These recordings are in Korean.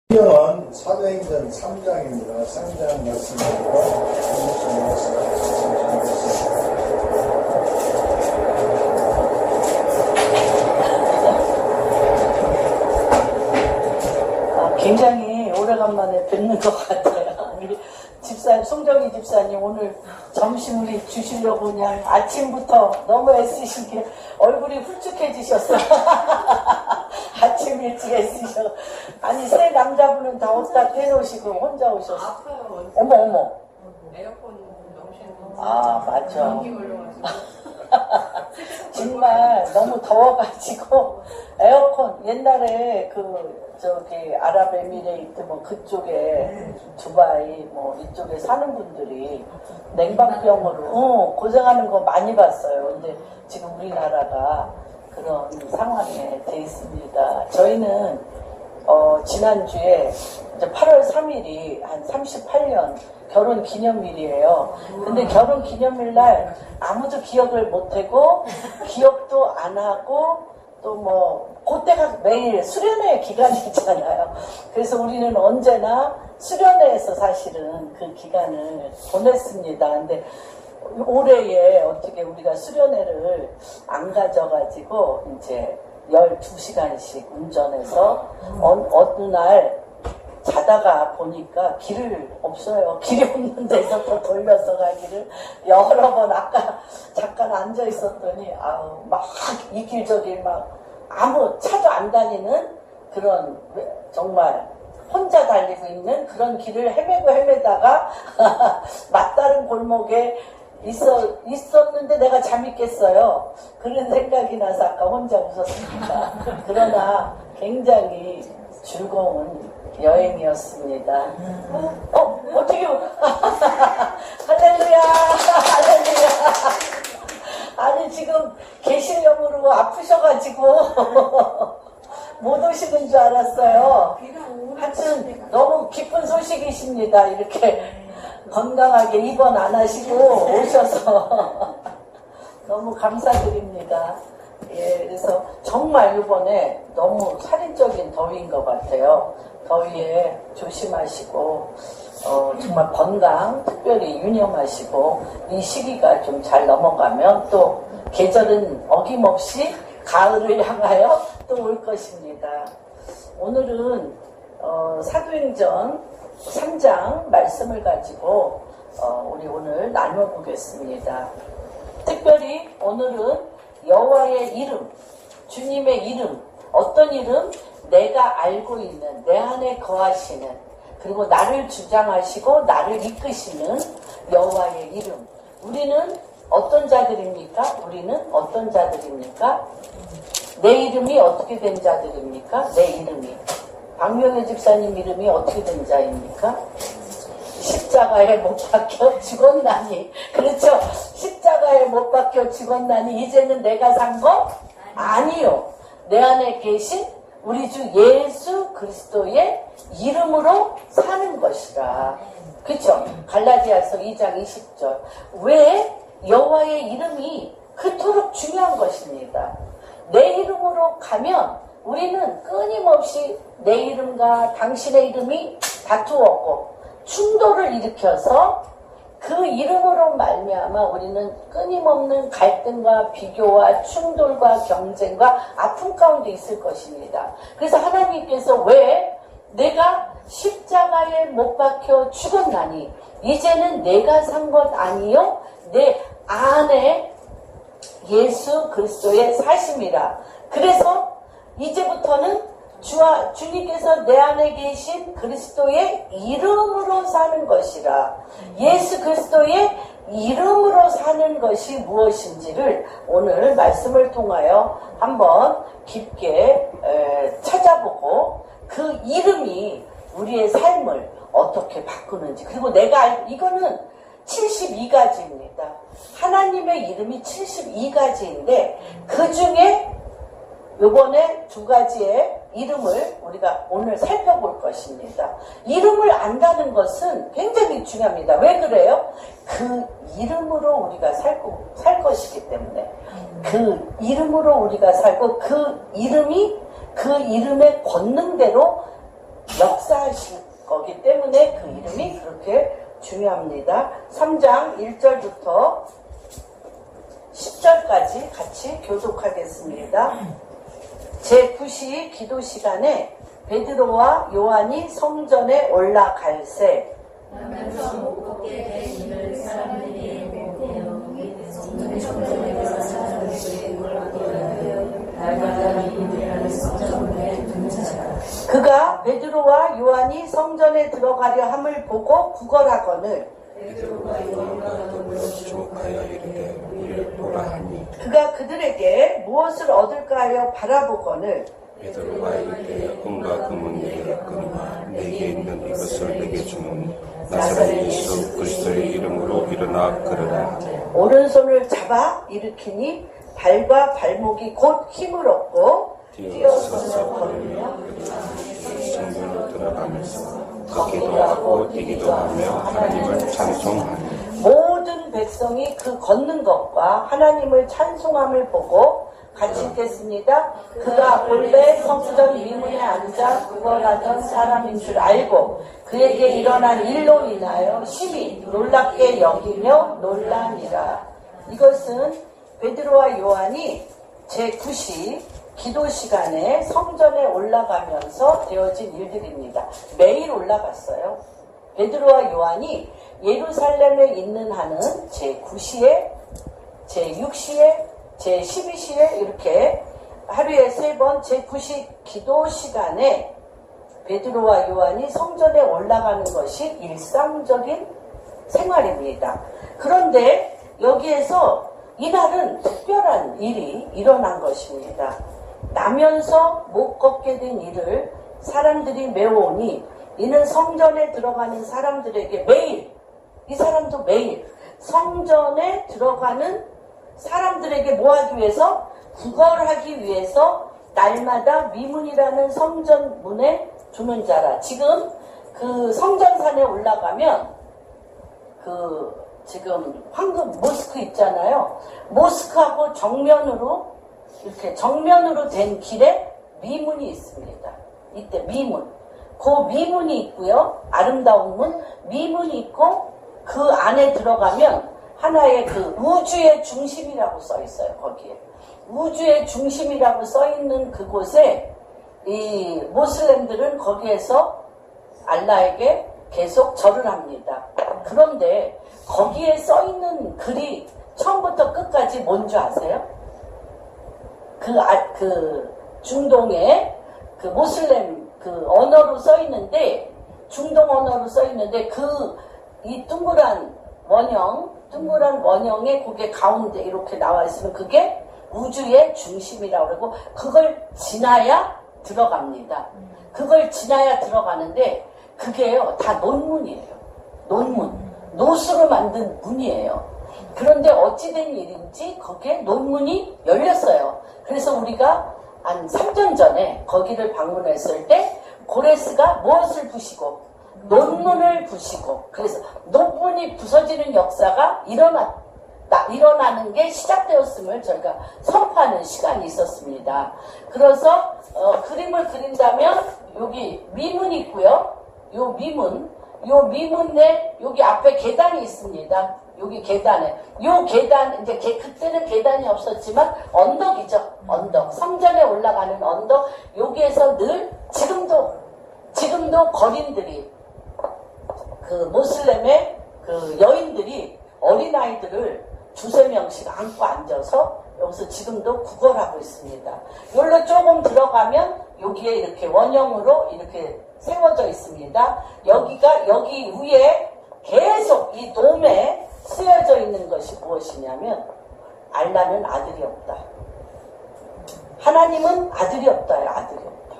성경은 사도행전 3장입니다. 3장 말씀으로 굉장히 오래간만에 뵙는 것 같아요. 우리 집사님, 송정희 집사님 오늘 점심을 주시려고 그냥 아침부터 너무 애쓰시게 얼굴이 훌쭉해지셨어. 아침 일찍 애쓰셔. 아니 세 남자분은 다 옷 다 떼놓으시고 혼자 오셨어. 아파요. 어머. 에어컨 너무 싫어. 아 맞아. 감기 걸려가지고. 정말 너무 더워가지고 에어컨 옛날에 저기 아랍에미레이트 뭐 그쪽에 두바이 뭐 이쪽에 사는 분들이 냉방병으로 고생하는 거 많이 봤어요. 근데 지금 우리나라가 그런 상황에 돼 있습니다. 저희는 지난주에 이제 8월 3일이 한 38년 결혼 기념일이에요. 근데 결혼 기념일 날 아무도 기억을 못하고 기억도 안 하고 또 뭐 그때가 매일 수련회 기간이잖아요. 그래서 우리는 언제나 수련회에서 사실은 그 기간을 보냈습니다. 근데 올해에 어떻게 우리가 수련회를 안 가져가지고 이제 12시간씩 운전해서 어느 날 자다가 보니까 길을 없어요. 길이 없는 데서 또 돌려서 가기를 여러 번 아까 잠깐 앉아 있었더니 막 이 길 저길 막 아무 차도 안 다니는 그런 정말 혼자 달리고 있는 그런 길을 헤매다가 맞다른 골목에 있었는데 내가 잠이 깼어요. 그런 생각이 나서 아까 혼자 웃었습니다. 그러나 굉장히 즐거운 여행이었습니다. 어떻게 할렐루야 할렐루야. 아니 지금 계시령으로 아프셔가지고 못 오시는 줄 알았어요. 하여튼 너무 기쁜 소식이십니다. 이렇게 건강하게 입원 안 하시고 오셔서 너무 감사드립니다. 예, 그래서 정말 이번에 너무 살인적인 더위인 것 같아요. 더위에 조심하시고 정말 건강 특별히 유념하시고 이 시기가 좀 잘 넘어가면 또 계절은 어김없이 가을을 향하여 또 올 것입니다. 오늘은 사도행전 3장 말씀을 가지고 우리 오늘 나눠보겠습니다. 특별히 오늘은 여호와의 이름, 주님의 이름, 어떤 이름? 내가 알고 있는, 내 안에 거하시는, 그리고 나를 주장하시고 나를 이끄시는 여호와의 이름. 우리는 어떤 자들입니까? 우리는 어떤 자들입니까? 내 이름이 어떻게 된 자들입니까? 내 이름이. 박명혜 집사님 이름이 어떻게 된 자입니까? 십자가에 못 박혀 죽었나니. 그렇죠? 십자가에 못 박혀 죽었나니 이제는 내가 산 거? 아니요. 내 안에 계신 우리 주 예수 그리스도의 이름으로 사는 것이라. 그렇죠? 갈라디아서 2장 20절. 왜 여호와의 이름이 그토록 중요한 것입니다. 내 이름으로 가면 우리는 끊임없이 내 이름과 당신의 이름이 다투었고 충돌을 일으켜서 그 이름으로 말미암아 우리는 끊임없는 갈등과 비교와 충돌과 경쟁과 아픔 가운데 있을 것입니다. 그래서 하나님께서 왜 내가 십자가에 못 박혀 죽었나니 이제는 내가 산 것 아니요 내 안에 예수 그리스도의 사심이라. 그래서 이제부터는 주님께서 내 안에 계신 그리스도의 이름으로 사는 것이라. 예수 그리스도의 이름으로 사는 것이 무엇인지를 오늘 말씀을 통하여 한번 깊게 찾아보고 그 이름이 우리의 삶을 어떻게 바꾸는지, 그리고 이거는 72가지입니다. 하나님의 이름이 72가지인데 그 중에 요번에 2가지의 이름을 우리가 오늘 살펴볼 것입니다. 이름을 안다는 것은 굉장히 중요합니다. 왜 그래요? 그 이름으로 우리가 살 것이기 때문에 그 이름으로 우리가 살고 그 이름이 그 이름의 권능대로 역사하실 거기 때문에 그 이름이 그렇게 중요합니다. 3장 1절부터 10절까지 같이 교독하겠습니다. 제9시 기도 시간에 베드로와 요한이 성전에 올라갈새 그가 베드로와 요한이 성전에 들어가려 함을 보고 구걸하거늘 그가 그들에게 무엇을 얻을까 하여 바라보거늘 베드로가 이르되 금과 금은 내게 없거니와 내게 있는 이것을 내게 주노니 나사렛 예수 그리스도의 이름으로 일어나 걸으라. 오른손을 잡아 일으키니 발과 발목이 곧 힘을 얻고 뛰어서서 걸으며 성전으로 들어가면서 걷기도 하고 뛰기도 하며 하나님을 찬송하니 모든 백성이 그 걷는 것과 하나님을 찬송함을 보고 같이 읽겠습니다. 그가 본래 성전 미문에 앉아 구걸하던 사람인 줄 알고 그에게 일어난 일로 인하여 심히 놀랍게 여기며 놀라니라. 이것은 베드로와 요한이 제9시 기도 시간에 성전에 올라가면서 되어진 일들입니다. 매일 올라갔어요. 베드로와 요한이 예루살렘에 있는 한은 제9시에, 제6시에, 제12시에 이렇게 하루에 3번 제9시 기도 시간에 베드로와 요한이 성전에 올라가는 것이 일상적인 생활입니다. 그런데 여기에서 이날은 특별한 일이 일어난 것입니다. 나면서 못 걷게 된 일을 사람들이 메워오니 이는 성전에 들어가는 사람들에게 매일, 이 사람도 매일 성전에 들어가는 사람들에게 뭐 하기 위해서? 구걸하기 위해서 날마다 미문이라는 성전 문에 두는 자라. 지금 그 성전산에 올라가면 지금 황금 모스크 있잖아요. 모스크하고 정면으로 이렇게 정면으로 된 길에 미문이 있습니다. 이때 미문. 그 미문이 있고요. 아름다운 문, 미문이 있고 그 안에 들어가면 하나의 그 우주의 중심이라고 써 있어요. 거기에. 우주의 중심이라고 써 있는 그곳에 이 모슬렘들은 거기에서 알라에게 계속 절을 합니다. 그런데 거기에 써 있는 글이 처음부터 끝까지 뭔 줄 아세요? 그 중동에 그 모슬렘 그 언어로 써 있는데 중동 언어로 써 있는데 이 둥그란 원형의 고개 가운데 이렇게 나와 있으면 그게 우주의 중심이라고 그러고 그걸 지나야 들어갑니다. 그걸 지나야 들어가는데 그게요 다 논문이에요. 논문. 노수로 만든 문이에요. 그런데 어찌된 일인지 거기에 논문이 열렸어요. 그래서 우리가 한 3년 전에 거기를 방문했을 때 고레스가 무엇을 부시고 논문을 부시고 그래서 논문이 부서지는 역사가 일어나는 게 시작되었음을 저희가 선포하는 시간이 있었습니다. 그래서 그림을 그린다면 여기 미문이 있고요. 요 미문 내 여기 앞에 계단이 있습니다. 여기 계단에 요 계단 이제 그때는 계단이 없었지만 언덕이죠. 언덕 성전에 올라가는 언덕 여기에서 늘 지금도 거린들이 그 모슬렘의 그 여인들이 어린아이들을 2-3명씩 안고 앉아서 여기서 지금도 구걸하고 있습니다. 여기로 조금 들어가면 여기에 이렇게 원형으로 이렇게 세워져 있습니다. 여기 위에 계속 이 돔에 쓰여져 있는 것이 무엇이냐면 알라는 아들이 없다. 하나님은 아들이 없다요. 아들이 없다.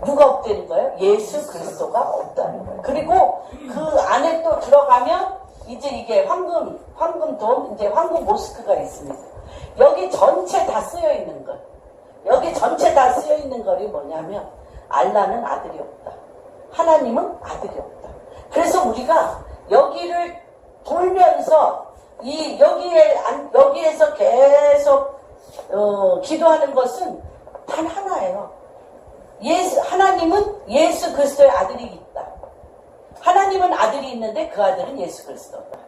누가 없다는 거예요? 예수 그리스도가 없다는 거예요. 그리고 그 안에 또 들어가면 이제 이게 황금돔, 이제 황금 모스크가 있습니다. 여기 전체 다 쓰여 있는 것. 여기 전체 다 쓰여 있는 것이 뭐냐면 알라는 아들이 없다. 하나님은 아들이 없다. 그래서 우리가 여기를 돌면서 여기에서 계속 기도하는 것은 단 하나예요. 하나님은 예수 그리스도의 아들이 있다. 하나님은 아들이 있는데 그 아들은 예수 그리스도다.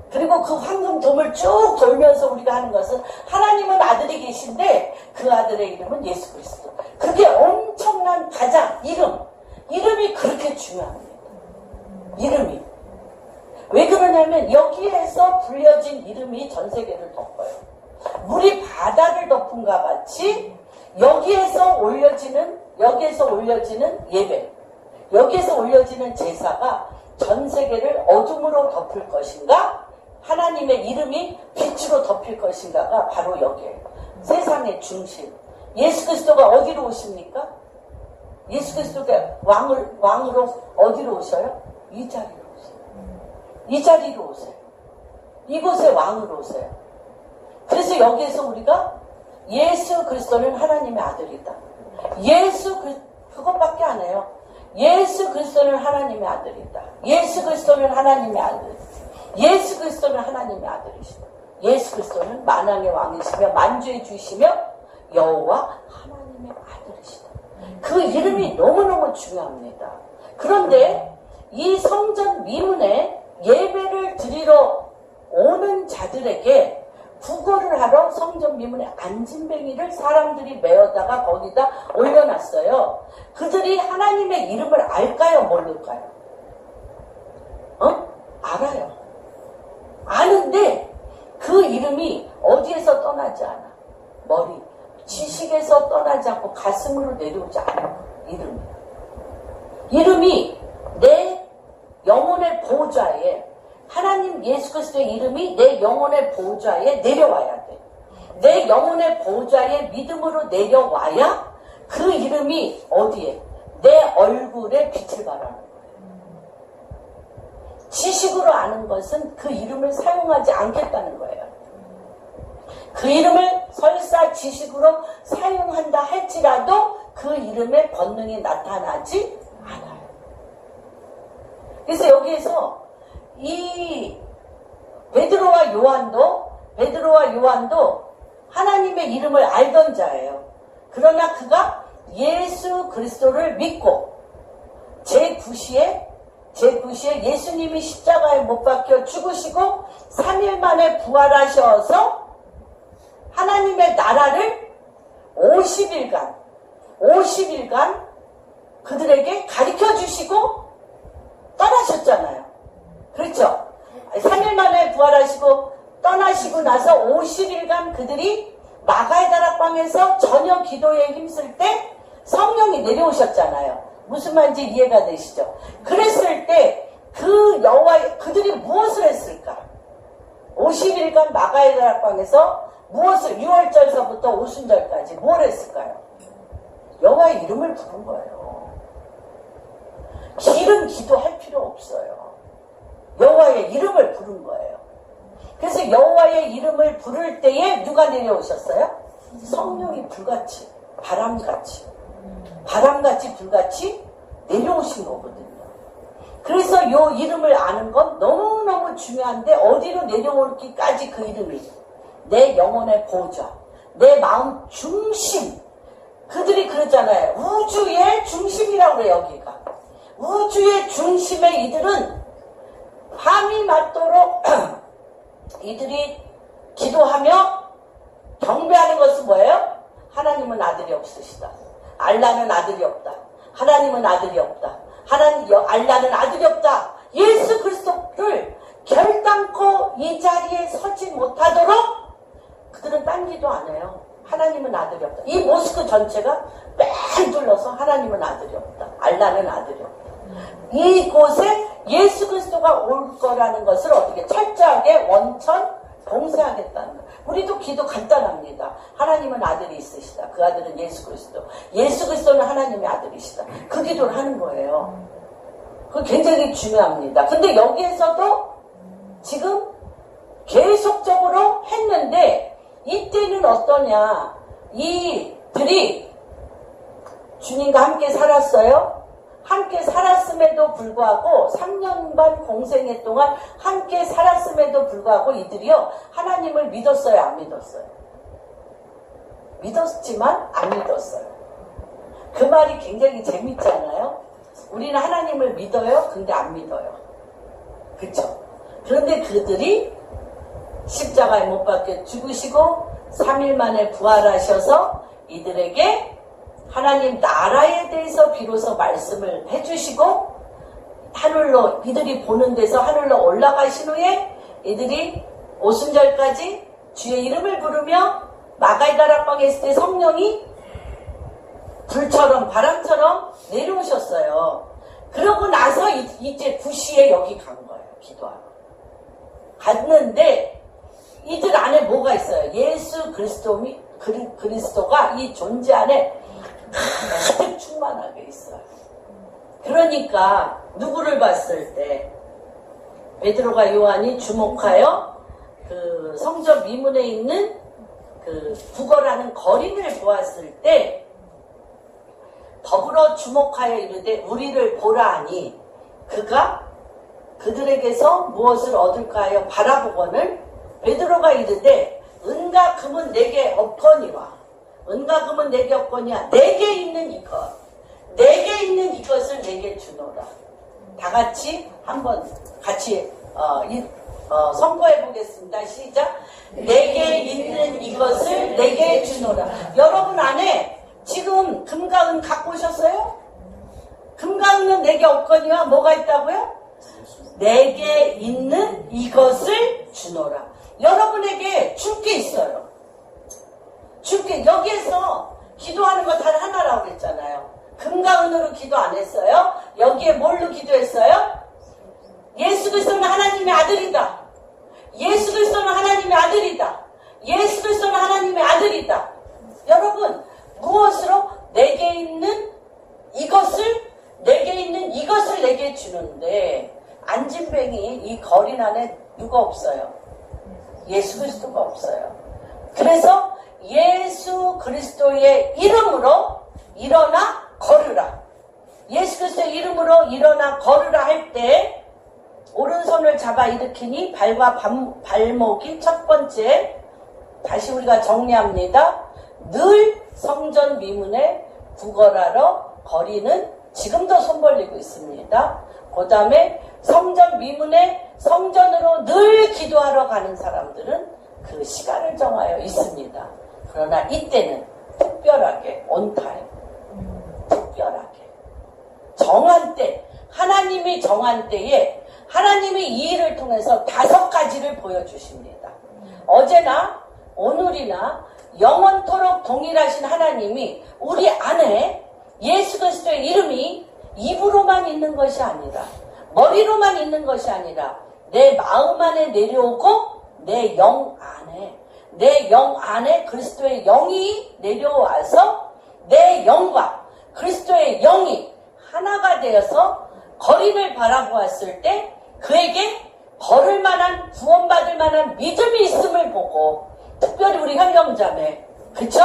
그리고 그 황금돔을 쭉 돌면서 우리가 하는 것은 하나님은 아들이 계신데 그 아들의 이름은 예수 그리스도. 그게 엄청난 가장 이름이 그렇게 중요합니다. 이름이. 왜 그러냐면 여기에서 불려진 이름이 전 세계를 덮어요. 물이 바다를 덮은 것 같이 여기에서 올려지는 예배, 여기에서 올려지는 제사가 전 세계를 어둠으로 덮을 것인가, 하나님의 이름이 빛으로 덮일 것인가가 바로 여기에요. 세상의 중심. 예수 그리스도가 어디로 오십니까? 예수 그리스도가 왕으로 어디로 오셔요? 이 자리로 오세요. 이 자리로 오세요. 이곳에 왕으로 오세요. 그래서 여기에서 우리가 예수 그리스도는 하나님의 아들이다. 그것밖에 안 해요. 예수 그리스도는 하나님의 아들이다. 예수 그리스도는 하나님의 아들. 예수 그리스도는 하나님의 아들이시다. 예수 그리스도는 만왕의 왕이시며 만주의 주시며 여호와 하나님의 아들이시다. 그 이름이 너무너무 중요합니다. 그런데 이 성전 미문에 예배를 드리러 오는 자들에게 구걸을 하러 성전 미문에 안진뱅이를 사람들이 메어다가 거기다 올려놨어요. 그들이 하나님의 이름을 알까요? 모를까요? 알아요. 아는데 그 이름이 어디에서 떠나지 않아. 머리, 지식에서 떠나지 않고 가슴으로 내려오지 않아. 이름이 내 영혼의 보좌에, 하나님 예수 그리스도의 이름이 내 영혼의 보좌에 내려와야 돼. 내 영혼의 보좌에 믿음으로 내려와야 그 이름이 어디에? 내 얼굴에 빛을 발하는 거예요. 지식으로 아는 것은 그 이름을 사용하지 않겠다는 거예요. 그 이름을 설사 지식으로 사용한다 할지라도 그 이름의 권능이 나타나지 않아요. 그래서 여기에서 이 베드로와 요한도 하나님의 이름을 알던 자예요. 그러나 그가 예수 그리스도를 믿고 제9시에 예수님이 십자가에 못 박혀 죽으시고 3일 만에 부활하셔서 하나님의 나라를 50일간 그들에게 가르쳐 주시고 떠나셨잖아요. 그렇죠? 3일 만에 부활하시고 떠나시고 나서 50일간 그들이 마가의 다락방에서 저녁 기도에 힘쓸 때 성령이 내려오셨잖아요. 무슨 말인지 이해가 되시죠? 그랬을 때 그들이 무엇을 했을까? 50일간 마가의 다락방에서 무엇을 6월절서부터 오순절까지 뭘 했을까요? 여호와의 이름을 부른 거예요. 길은 기도할 필요 없어요. 여호와의 이름을 부른 거예요. 그래서 여호와의 이름을 부를 때에 누가 내려오셨어요? 성령이 불같이, 바람같이 불같이 내려오신 거거든요. 그래서 요 이름을 아는 건 너무너무 중요한데 어디로 내려올기까지 그 이름이 내 영혼의 보좌, 내 마음 중심. 그들이 그러잖아요. 우주의 중심이라고 그래요. 여기가 우주의 중심의 이들은 밤이 맞도록 이들이 기도하며 경배하는 것은 뭐예요? 하나님은 아들이 없으시다. 알라는 아들이 없다. 하나님은 아들이 없다. 알라는 아들이 없다. 예수 그리스도를 결단코 이 자리에 서지 못하도록 그들은 딴 기도 안 해요. 하나님은 아들이 없다. 이 모스크 전체가 뺑 둘러서 하나님은 아들이 없다. 알라는 아들이 없다. 이곳에 예수 그리스도가 올 거라는 것을 어떻게 철저하게 원천 봉쇄하겠다는 거예요. 우리도 기도 간단합니다. 하나님은 아들이 있으시다. 그 아들은 예수 그리스도. 예수 그리스도는 하나님의 아들이시다. 그 기도를 하는 거예요. 그거 굉장히 중요합니다. 근데 여기에서도 지금 계속적으로 했는데 이때는 어떠냐. 이들이 주님과 함께 살았어요. 함께 살았음에도 불구하고 3년 반 공생애 동안 함께 살았음에도 불구하고 이들이요 하나님을 믿었어요? 안 믿었어요? 믿었지만 안 믿었어요. 그 말이 굉장히 재밌잖아요. 우리는 하나님을 믿어요? 근데 안 믿어요. 그쵸? 그런데 그들이 십자가에 못 박혀 죽으시고 3일 만에 부활하셔서 이들에게 하나님 나라에 대해서 비로소 말씀을 해주시고 하늘로 이들이 보는 데서 하늘로 올라가신 후에 이들이 오순절까지 주의 이름을 부르며 마가의 다락방에 있을 때 성령이 불처럼 바람처럼 내려오셨어요. 그러고 나서 이제 9시에 여기 간 거예요. 기도하러. 갔는데 이들 안에 뭐가 있어요? 예수 그리스도가 이 존재 안에 가득 충만하게 있어요. 그러니까 누구를 봤을 때 베드로가 요한이 주목하여 그 성전 미문에 있는 그 구걸하는 거린을 보았을 때 더불어 주목하여 이르되 우리를 보라 하니 그가 그들에게서 무엇을 얻을까 하여 바라보거늘 베드로가 이르되 은과 금은 내게 없거니와 은과 금은 내게 없거니와 내게 있는 이것을 내게 주노라. 다 같이 한번 같이 선포해 보겠습니다. 시작. 내게 있는 이것을 내게 주노라. 여러분 안에 지금 금과 은 갖고 오셨어요? 금과 은은 내게 없거니와 뭐가 있다고요? 내게 있는 이것을 주노라. 여러분에게 줄 게 있어요. 줄게 여기에서 기도하는 거 단 하나라고 그랬잖아요. 금과 은으로 기도 안 했어요? 여기에 뭘로 기도했어요? 예수 그리스도는 하나님의 아들이다. 예수 그리스도는 하나님의 아들이다. 예수 그리스도는 하나님의 아들이다. 여러분 무엇으로? 내게 있는 이것을 내게 주는데 안진뱅이 이 거린 안에 누가 없어요? 예수 그리스도가 없어요. 그래서 예수 그리스도의 이름으로 일어나 걸으라. 예수 그리스도의 이름으로 일어나 걸으라 할 때 오른손을 잡아 일으키니 발과 발목이 첫 번째. 다시 우리가 정리합니다. 늘 성전 미문에 구걸하러 거리는 지금도 손 벌리고 있습니다. 그 다음에 성전 미문에 성전으로 늘 기도하러 가는 사람들은 그 시간을 정하여 있습니다. 그러나 이때는 특별하게 온타임, 특별하게 정한 때, 하나님이 정한 때에 하나님이 이 일을 통해서 5가지를 보여주십니다. 어제나 오늘이나 영원토록 동일하신 하나님이 우리 안에 예수 그리스도의 이름이 입으로만 있는 것이 아니라 머리로만 있는 것이 아니라 내 마음 안에 내려오고 내 영 안에 그리스도의 영이 내려와서 내 영과 그리스도의 영이 하나가 되어서 거린을 바라보았을 때 그에게 걸을 만한 구원받을 만한 믿음이 있음을 보고 특별히 우리 현령자매 그쵸?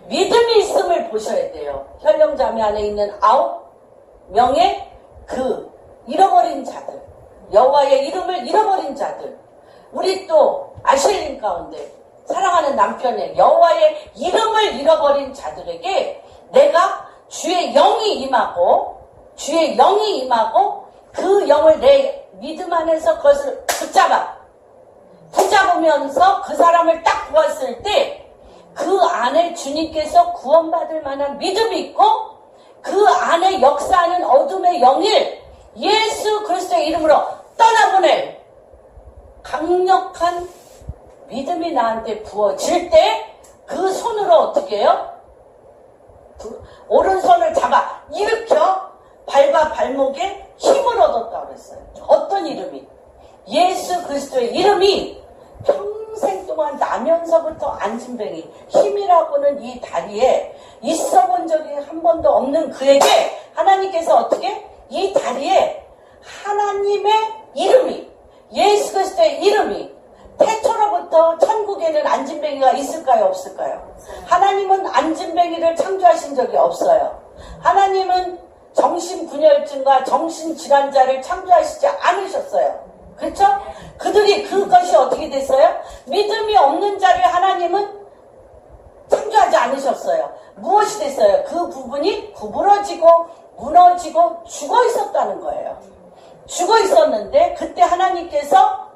믿음이 있음을 보셔야 돼요. 현령자매 안에 있는 9명의 그 잃어버린 자들 여호와의 이름을 잃어버린 자들 우리 또 아실린 가운데 사랑하는 남편의 여호와의 이름을 잃어버린 자들에게 내가 주의 영이 임하고 그 영을 내 믿음 안에서 그것을 붙잡으면서 그 사람을 딱 보았을 때 그 안에 주님께서 구원받을 만한 믿음이 있고 그 안에 역사하는 어둠의 영일 예수 그리스도의 이름으로 떠나보낼 강력한 믿음이 나한테 부어질 때 그 손으로 어떻게 해요? 오른손을 잡아 일으켜 발과 발목에 힘을 얻었다고 그랬어요. 어떤 이름이? 예수 그리스도의 이름이 평생 동안 나면서부터 안진뱅이 힘이라고는 이 다리에 있어 본 적이 한 번도 없는 그에게 하나님께서 어떻게? 이 다리에 하나님의 이름이 예수 그리스도의 이름이 태초로부터 천국에는 안진뱅이가 있을까요? 없을까요? 하나님은 안진뱅이를 창조하신 적이 없어요. 하나님은 정신분열증과 정신질환자를 창조하시지 않으셨어요. 그렇죠? 그들이 그것이 어떻게 됐어요? 믿음이 없는 자를 하나님은 창조하지 않으셨어요. 무엇이 됐어요? 그 부분이 구부러지고 무너지고 죽어 있었다는 거예요. 죽어 있었는데 그때 하나님께서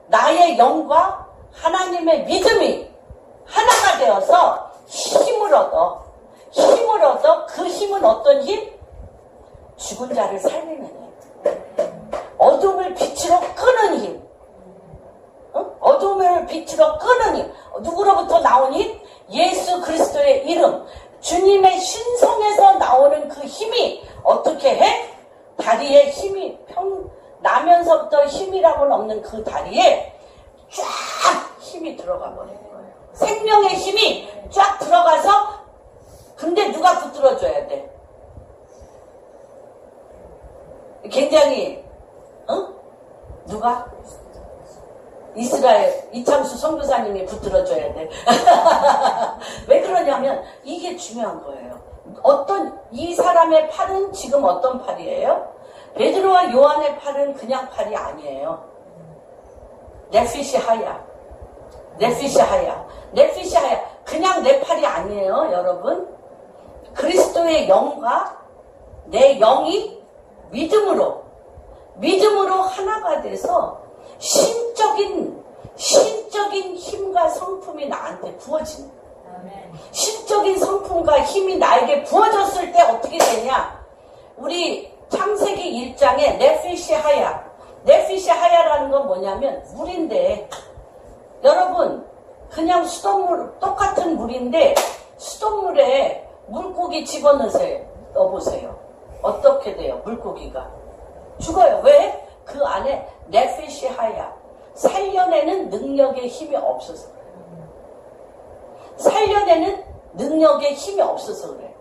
나의 영과 하나님의 믿음이 하나가 되어서 힘을 얻어 그 힘은 어떤 힘? 죽은 자를 살리는 힘. 어둠을 빛으로 끄는 힘. 어둠을 빛으로 끄는 힘. 누구로부터 나온 힘? 예수 그리스도의 이름. 주님의 신성에서 나오는 그 힘이 어떻게 해? 다리에 힘이 나면서부터 힘이라고는 없는 그 다리에 쫙 힘이 들어가 버리는 거예요. 생명의 힘이 쫙 들어가서 근데 누가 붙들어줘야 돼? 굉장히 누가? 이스라엘 이창수 선교사님이 붙들어줘야 돼. 왜 그러냐면 이게 중요한 거예요. 이 사람의 팔은 지금 어떤 팔이에요? 베드로와 요한의 팔은 그냥 팔이 아니에요. 넷핏이 하야. 그냥 내 팔이 아니에요, 여러분. 그리스도의 영과 내 영이 믿음으로 하나가 돼서 신적인 힘과 성품이 나한테 부어지는. 신적인 성품과 힘이 나에게 부어졌을 때 어떻게 되냐? 우리 창세기 1장에 넷핏이 하야라는 건 뭐냐면 물인데, 여러분 그냥 수돗물 똑같은 물인데 수돗물에 물고기 넣어보세요. 어떻게 돼요? 물고기가 죽어요. 왜? 그 안에 넷핏이 하야, 살려내는 능력의 힘이 없어서 그래.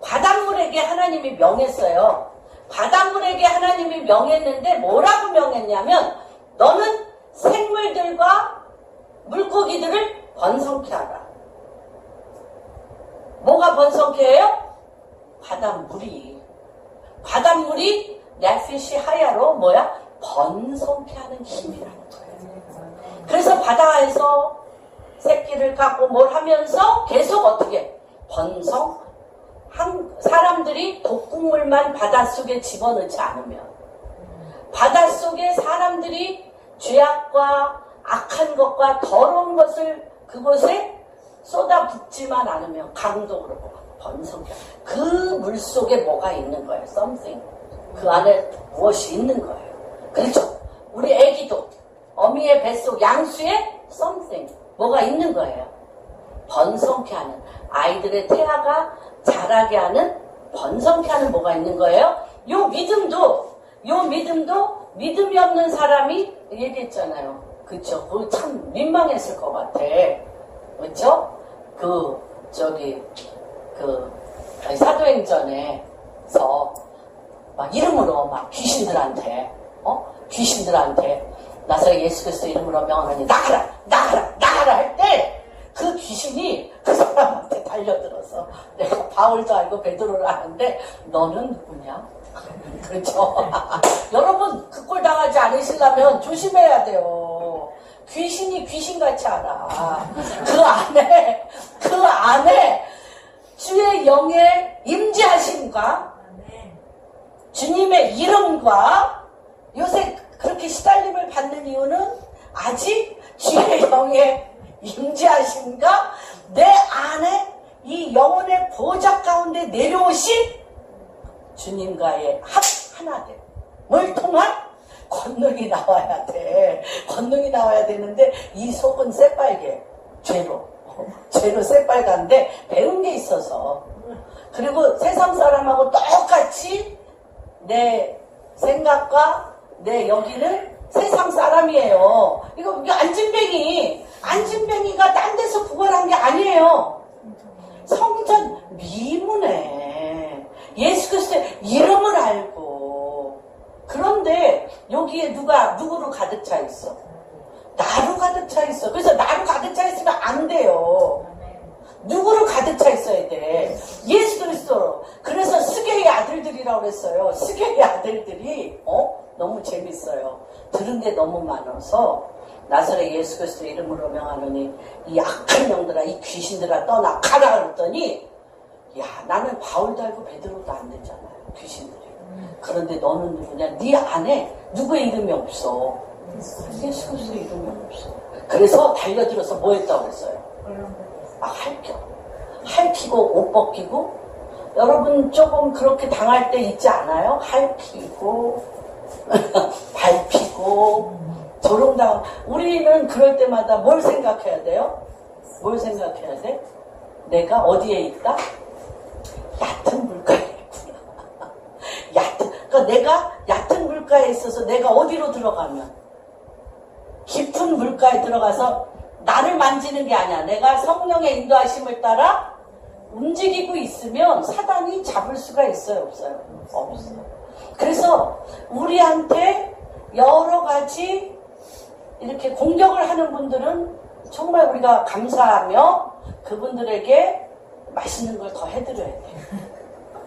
바닷물에게 하나님이 명했어요. 바닷물에게 하나님이 명했는데 뭐라고 명했냐면 너는 생물들과 물고기들을 번성케 하라. 뭐가 번성케 해요? 바닷물이 넷핏이 하야로 번성케 하는 힘이라는 거예요. 그래서 바다에서 새끼를 갖고 뭘 하면서 계속 어떻게 사람들이 독극물만 바닷속에 집어넣지 않으면, 바닷속에 사람들이 죄악과 악한 것과 더러운 것을 그곳에 쏟아붓지만 않으면 강도 그렇고 번성해. 그 물속에 뭐가 있는 거예요. something. 그 안에 무엇이 있는 거예요. 그렇죠. 우리 애기도 어미의 뱃속 양수에 something. 뭐가 있는 거예요. 번성케 하는, 아이들의 태아가 자라게 하는, 번성케 하는 뭐가 있는 거예요. 요 믿음도 믿음이 없는 사람이 얘기했잖아요. 그쵸? 그거 참 민망했을 것 같아. 그쵸? 사도행전에서 막 이름으로 막 귀신들한테 나사렛 예수 그리스도 이름으로 명하니 나가라 할 때 그 귀신이 그 사람한테 달려들어서, 내가 바울도 알고 베드로를 아는데 너는 누구냐? 그렇죠? 여러분 그 꼴 당하지 않으시려면 조심해야 돼요. 귀신이 귀신같이 알아. 그 안에 주의 영의 임재하심과 주님의 이름과, 요새 그렇게 시달림을 받는 이유는 아직 주의 영의 임재하심과 내 안에 이 영혼의 보좌 가운데 내려오신 주님과의 하나됨, 뭘 통한 권능이 나와야 돼. 권능이 나와야 되는데 이 속은 새빨개. 죄로 새빨간데 배운 게 있어서. 그리고 세상 사람하고 똑같이 내 생각과 내 여기는 세상 사람이에요. 이거 안진뱅이가 딴 데서 구걸한 게 아니에요. 성전 미문에 예수 그리스도의 이름을 알고. 그런데 여기에 누구로 가득 차 있어? 나로 가득 차 있어. 그래서 나로 가득 차 있으면 안 돼요. 누구로 가득 차 있어야 돼? 예수 그리스도로. 그래서 스게의 아들들이라고 그랬어요. 스게의 아들들이 너무 재밌어요. 들은 게 너무 많아서 나사렛 예수 그리스도 이름으로 명하노니 이 악한 영들아, 이 귀신들아 떠나 가라 그랬더니 야, 나는 바울도 알고 베드로도 안 되잖아요. 귀신들이. 그런데 너는 누구냐? 네 안에 누구의 이름이 없어. 예수 그리스도의 이름이 없어. 그래서 달려들어서 뭐 했다고 그랬어요? 핥히고 옷 벗기고. 여러분 조금 그렇게 당할 때 있지 않아요? 핥히고 밟히고 조롱당. 우리는 그럴 때마다 뭘 생각해야 돼요? 뭘 생각해야 돼? 내가 어디에 있다? 얕은 물가에 있구나. 그러니까 내가 얕은 물가에 있어서 내가 어디로 들어가면 깊은 물가에 들어가서 나를 만지는 게 아니야. 내가 성령의 인도하심을 따라 움직이고 있으면 사단이 잡을 수가 있어요? 없어요? 없어요. 그래서 우리한테 여러 가지 이렇게 공격을 하는 분들은 정말 우리가 감사하며 그분들에게 맛있는 걸 더 해드려야 돼요.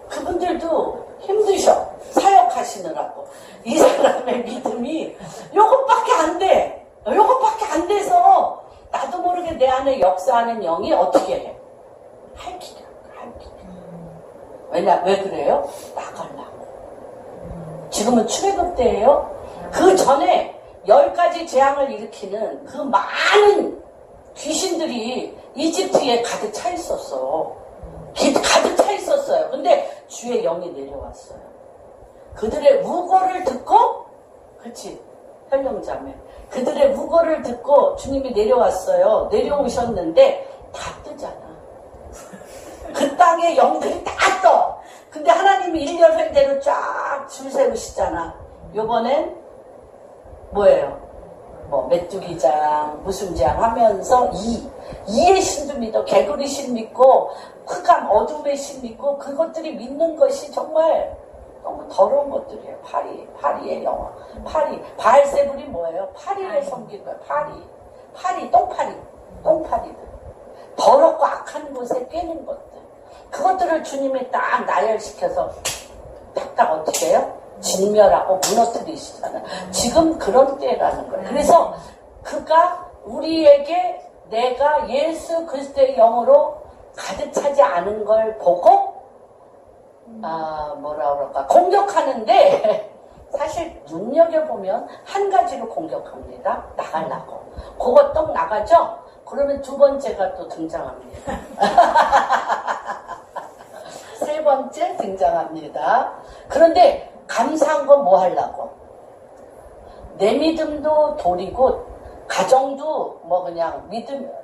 그분들도 힘드셔. 사역하시느라고. 이 사람의 믿음이 요것밖에 안 돼. 요것밖에 안 돼서 나도 모르게 내 안에 역사하는 영이 어떻게 해? 핥히려. 왜 그래요? 나가려고. 지금은 출애굽 때예요. 그 전에 10가지 재앙을 일으키는 그 많은 귀신들이 이집트에 가득 차 있었어. 가득 차 있었어요. 근데 주의 영이 내려왔어요. 그들의 우거를 듣고, 그치? 현령자매. 그들의 우거를 듣고 주님이 내려왔어요. 내려오셨는데 다 뜨잖아. 그 땅에 영들이 다 떠. 근데 하나님이 1년 횡대로 쫙 줄 세우시잖아. 요번엔 뭐예요? 메뚜기장, 무슨 장 하면서 이의 신도 믿어. 개구리 신 믿고, 흑암, 어둠의 신 믿고, 그것들이 믿는 것이 정말 너무 더러운 것들이에요. 파리의 영화. 바알세불이 뭐예요? 파리를 섬기는 거예요. 똥파리들. 더럽고 악한 곳에 깨는 것들. 그것들을 주님이 딱 나열시켜서 딱딱 어떻게 해요? 진멸하고 무너뜨리시잖아요. 지금 그런 때라는 거예요. 그래서 그가 우리에게 내가 예수 그리스도의 영으로 가득 차지 않은 걸 보고 공격하는데 사실 눈여겨보면 한 가지로 공격합니다. 나가려고. 그거 떡 나가죠? 그러면 두 번째가 또 등장합니다. 세 번째 등장합니다. 그런데 감사한 건 뭐 하려고? 내 믿음도 돌이고, 가정도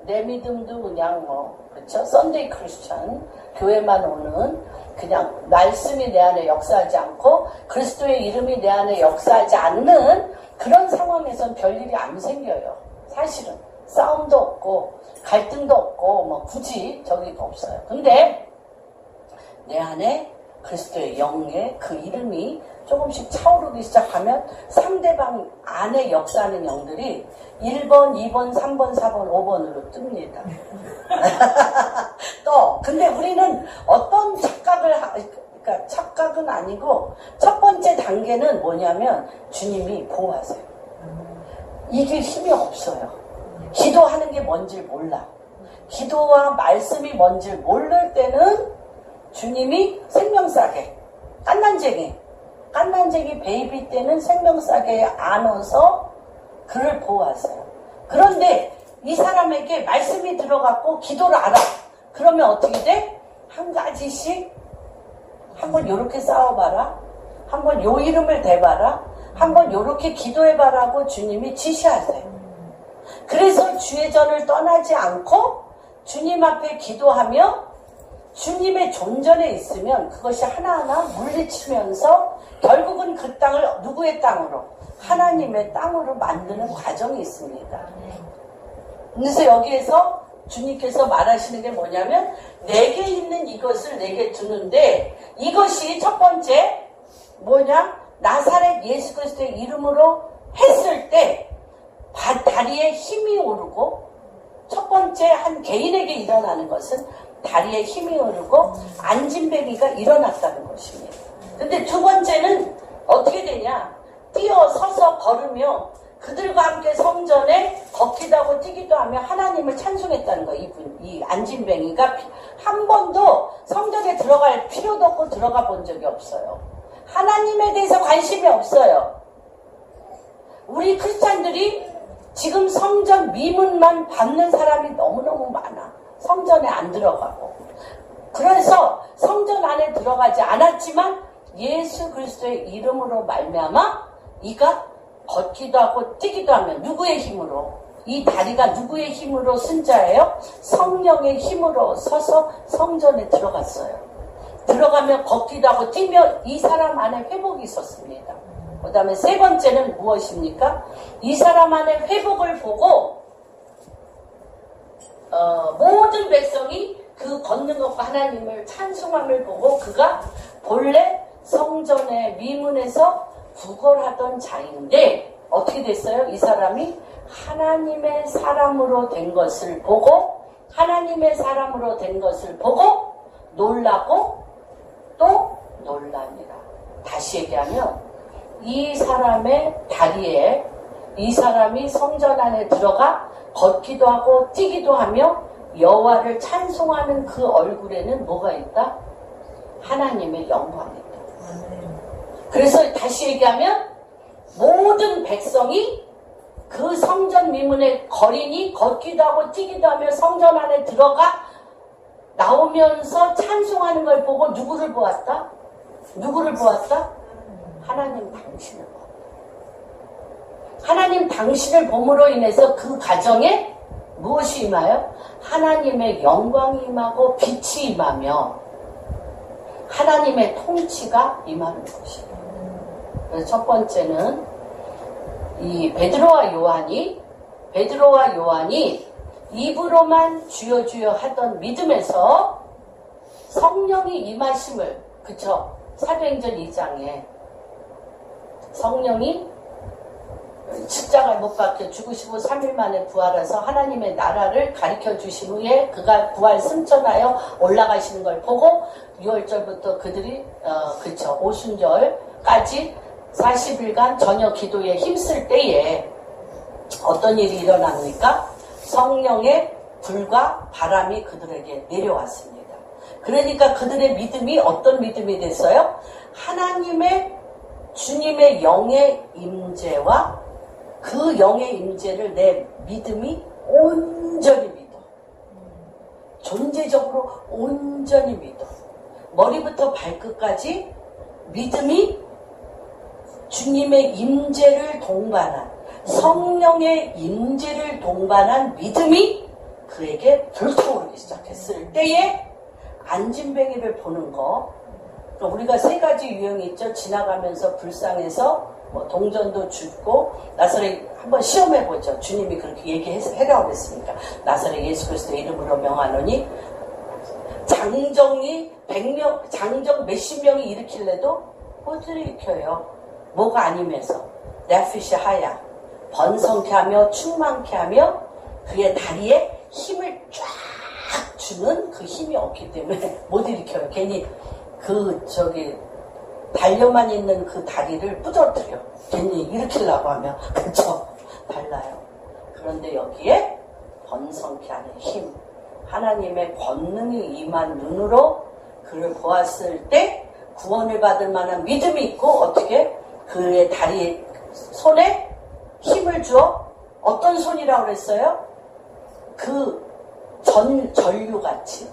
내 믿음도 그냥 그렇죠? 썬데이 크리스천, 교회만 오는, 그냥 말씀이 내 안에 역사하지 않고, 그리스도의 이름이 내 안에 역사하지 않는 그런 상황에선 별일이 안 생겨요. 사실은. 싸움도 없고, 갈등도 없고, 굳이 저기가 없어요. 근데, 내 안에 그리스도의 영의 그 이름이 조금씩 차오르기 시작하면 상대방 안에 역사하는 영들이 1번, 2번, 3번, 4번, 5번으로 뜹니다. 근데 우리는 어떤 그러니까 착각은 아니고 첫 번째 단계는 뭐냐면 주님이 보호하세요. 이길 힘이 없어요. 기도하는 게 뭔지 몰라. 기도와 말씀이 뭔지 모를 때는 주님이 생명싸게, 깐난쟁이 베이비 때는 생명싸게 안아서 그를 보호하세요. 그런데 이 사람에게 말씀이 들어갔고 기도를 알아. 그러면 어떻게 돼? 한 가지씩 한번 요렇게 싸워봐라. 한번 요 이름을 대봐라. 한번 요렇게 기도해봐라고 주님이 지시하세요. 그래서 주의 전을 떠나지 않고 주님 앞에 기도하며 주님의 존전에 있으면 그것이 하나하나 물리치면서 결국은 그 땅을 누구의 땅으로? 하나님의 땅으로 만드는 과정이 있습니다. 그래서 여기에서 주님께서 말하시는 게 뭐냐면 내게 있는 이것을 내게 주는데 이것이 첫 번째 나사렛 예수 그리스도의 이름으로 했을 때 다리에 힘이 오르고 첫 번째 한 개인에게 일어나는 것은 다리에 힘이 오르고 안진뱅이가 일어났다는 것입니다. 근데 두 번째는 어떻게 되냐? 뛰어서서 걸으며 그들과 함께 성전에 걷기도 하고 뛰기도 하며 하나님을 찬송했다는 거예요. 이 안진뱅이가 한 번도 성전에 들어갈 필요도 없고 들어가 본 적이 없어요. 하나님에 대해서 관심이 없어요. 우리 크리스찬들이 지금 성전 미문만 받는 사람이 너무너무 많아. 성전에 안 들어가고. 그래서 성전 안에 들어가지 않았지만 예수 그리스도의 이름으로 말미암아 이가 걷기도 하고 뛰기도 하면 누구의 힘으로? 이 다리가 누구의 힘으로 쓴 자예요? 성령의 힘으로 서서 성전에 들어갔어요. 들어가면 걷기도 하고 뛰며 이 사람 안에 회복이 있었습니다. 그 다음에 세 번째는 무엇입니까? 이 사람 안에 회복을 보고 모든 백성이 그 걷는 것과 하나님을 찬송함을 보고 그가 본래 성전의 미문에서 구걸하던 자인데 어떻게 됐어요? 이 사람이 하나님의 사람으로 된 것을 보고 하나님의 사람으로 된 것을 보고 놀라고 또 놀랍니다. 다시 얘기하면 이 사람의 다리에 이 사람이 성전 안에 들어가 걷기도 하고 뛰기도 하며 여호와를 찬송하는 그 얼굴에는 뭐가 있다? 하나님의 영광이 있다. 그래서 다시 얘기하면 모든 백성이 그 성전 미문의 거린이 걷기도 하고 뛰기도 하며 성전 안에 들어가 나오면서 찬송하는 걸 보고 누구를 보았다? 누구를 보았다? 하나님 당신을 보았다. 하나님 당신을 봄으로 인해서 그 가정에 무엇이 임하여? 하나님의 영광이 임하고 빛이 임하며 하나님의 통치가 임하는 것이에요. 그래서 첫 번째는 이 베드로와 요한이 입으로만 주여 주여 하던 믿음에서 성령이 임하심을, 그쵸? 사도행전 2장에 성령이 십자가에 못 박혀 죽으시고 3일 만에 부활해서 하나님의 나라를 가르쳐 주신 후에 그가 부활 승천하여 올라가시는 걸 보고 6월절부터 그들이 그쵸, 오순절까지 40일간 저녁 기도에 힘쓸 때에 어떤 일이 일어납니까? 성령의 불과 바람이 그들에게 내려왔습니다. 그러니까 그들의 믿음이 어떤 믿음이 됐어요? 하나님의 주님의 영의 임재와 그 영의 임재를 내 믿음이 온전히 믿어. 존재적으로 온전히 믿어. 머리부터 발끝까지 믿음이 주님의 임재를 동반한, 성령의 임재를 동반한 믿음이 그에게 불타오르기 시작했을 때에 안진뱅이를 보는 거. 우리가 세 가지 유형이 있죠. 지나가면서 불쌍해서 뭐 동전도 줍고, 나사렛 한번 시험해보죠. 주님이 그렇게 얘기해라고 했으니까. 나사렛 예수 그리스도의 이름으로 명하노니, 장정 몇십 명이 일으킬래도 못 일으켜요. 뭐가 아니면서 내핏이 하야, 번성케 하며 충만케 하며 그의 다리에 힘을 쫙 주는 그 힘이 없기 때문에 못 일으켜요. 괜히 달려만 있는 그 다리를 부러뜨려. 괜히 일으키려고 하면. 그쵸? 달라요. 그런데 여기에 번성케 하는 힘, 하나님의 권능이 임한 눈으로 그를 보았을 때 구원을 받을 만한 믿음이 있고, 어떻게? 그의 다리, 손에 힘을 주어. 어떤 손이라고 그랬어요? 전류같이.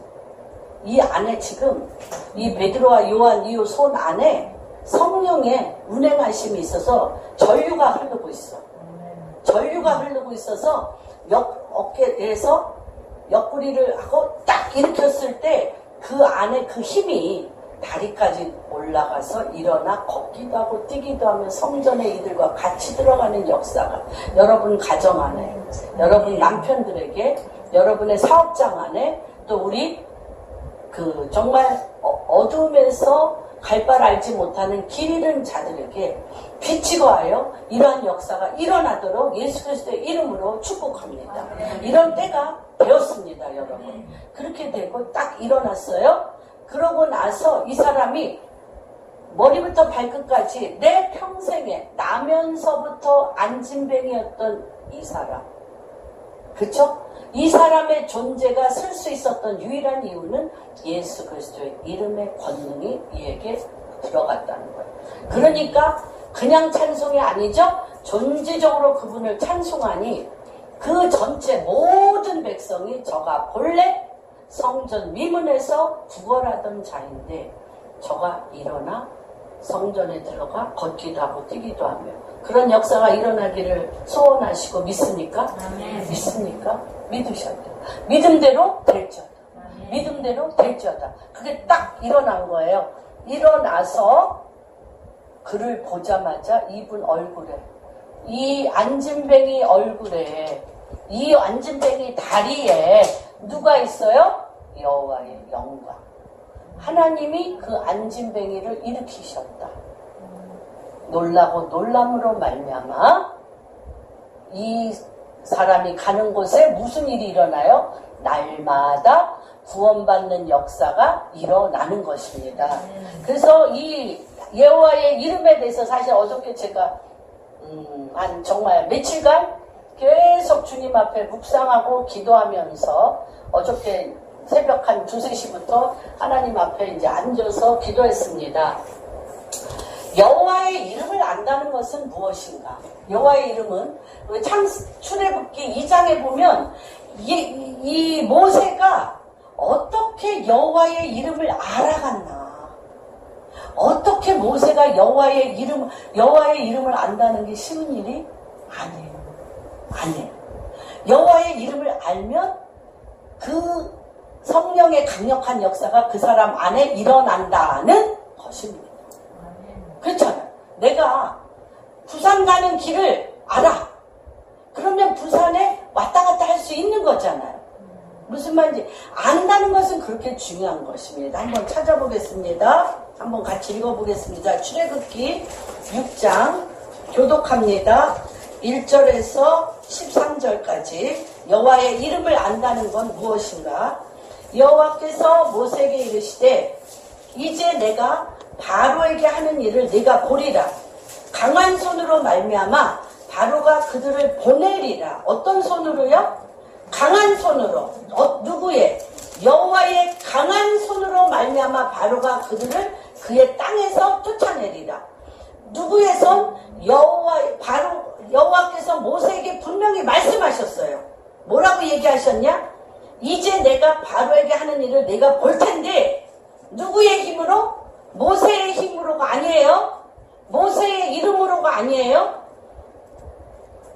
이 안에 지금 이 베드로와 요한 이 손 안에 성령의 운행하심이 있어서 전류가 흐르고 있어. 전류가 흐르고 있어서 어깨에서 옆구리를 하고 딱 일으켰을 때 그 안에 그 힘이 다리까지 올라가서 일어나 걷기도 하고 뛰기도 하며 성전의 이들과 같이 들어가는 역사가 여러분 가정 안에, 여러분 남편들에게, 여러분의 사업장 안에, 또 우리 정말 어둠에서 갈 바를 알지 못하는 길 잃은 자들에게 빛이 거하여 이러한 역사가 일어나도록 예수 그리스도의 이름으로 축복합니다. 이런 때가 되었습니다, 여러분. 그렇게 되고 딱 일어났어요. 그러고 나서 이 사람이 머리부터 발끝까지 내 평생에 나면서부터 안진뱅이였던 이 사람. 그쵸? 이 사람의 존재가 쓸 수 있었던 유일한 이유는 예수 그리스도의 이름의 권능이 이에게 들어갔다는 거예요. 그러니까 그냥 찬송이 아니죠? 존재적으로 그분을 찬송하니 그 전체 모든 백성이 저가 본래 성전 미문에서 구걸하던 자인데 저가 일어나 성전에 들어가 걷기도 하고 뛰기도 하며 그런 역사가 일어나기를 소원하시고 믿습니까? 믿습니까? 믿으셔야 돼요. 믿음대로 될지어다. 믿음대로 될지어다. 그게 딱 일어난 거예요. 일어나서 그를 보자마자 이분 얼굴에 이 안진뱅이 얼굴에 이 안진뱅이 다리에 누가 있어요? 여호와의 영광. 하나님이 그 안진뱅이를 일으키셨다. 놀라고 놀람으로 말미암아 이 사람이 가는 곳에 무슨 일이 일어나요? 날마다 구원받는 역사가 일어나는 것입니다. 그래서 이 여호와의 이름에 대해서 사실 어저께 제가 한 정말 며칠간 계속 주님 앞에 묵상하고 기도하면서 어저께 새벽 한 2-3시부터 하나님 앞에 이제 앉아서 기도했습니다. 여호와의 이름을 안다는 것은 무엇인가? 여호와의 이름은 출애굽기 2장에 보면 이 모세가 어떻게 여호와의 이름을 알아갔나? 어떻게 모세가 여호와의 이름을 안다는 게 쉬운 일이 아니에요. 아니에요. 여호와의 이름을 알면 그 성령의 강력한 역사가 그 사람 안에 일어난다는 것입니다. 그렇잖아요. 내가 부산 가는 길을 알아. 그러면 부산에 왔다 갔다 할 수 있는 거잖아요. 무슨 말인지 안다는 것은 그렇게 중요한 것입니다. 한번 찾아보겠습니다. 한번 같이 읽어보겠습니다. 출애굽기 6장 교독합니다. 1절에서 13절까지 여호와의 이름을 안다는 건 무엇인가? 여호와께서 모세에게 이르시되 이제 내가 바로에게 하는 일을 네가 보리라. 강한 손으로 말미암아 바로가 그들을 보내리라. 어떤 손으로요? 강한 손으로. 누구의? 여호와의 강한 손으로 말미암아 바로가 그들을 그의 땅에서 쫓아내리라. 누구의 손? 여호와께서 모세에게 분명히 말씀하셨어요. 뭐라고 얘기하셨냐? 이제 내가 바로에게 하는 일을 내가 볼 텐데 누구의 힘으로? 모세의 힘으로가 아니에요. 모세의 이름으로가 아니에요.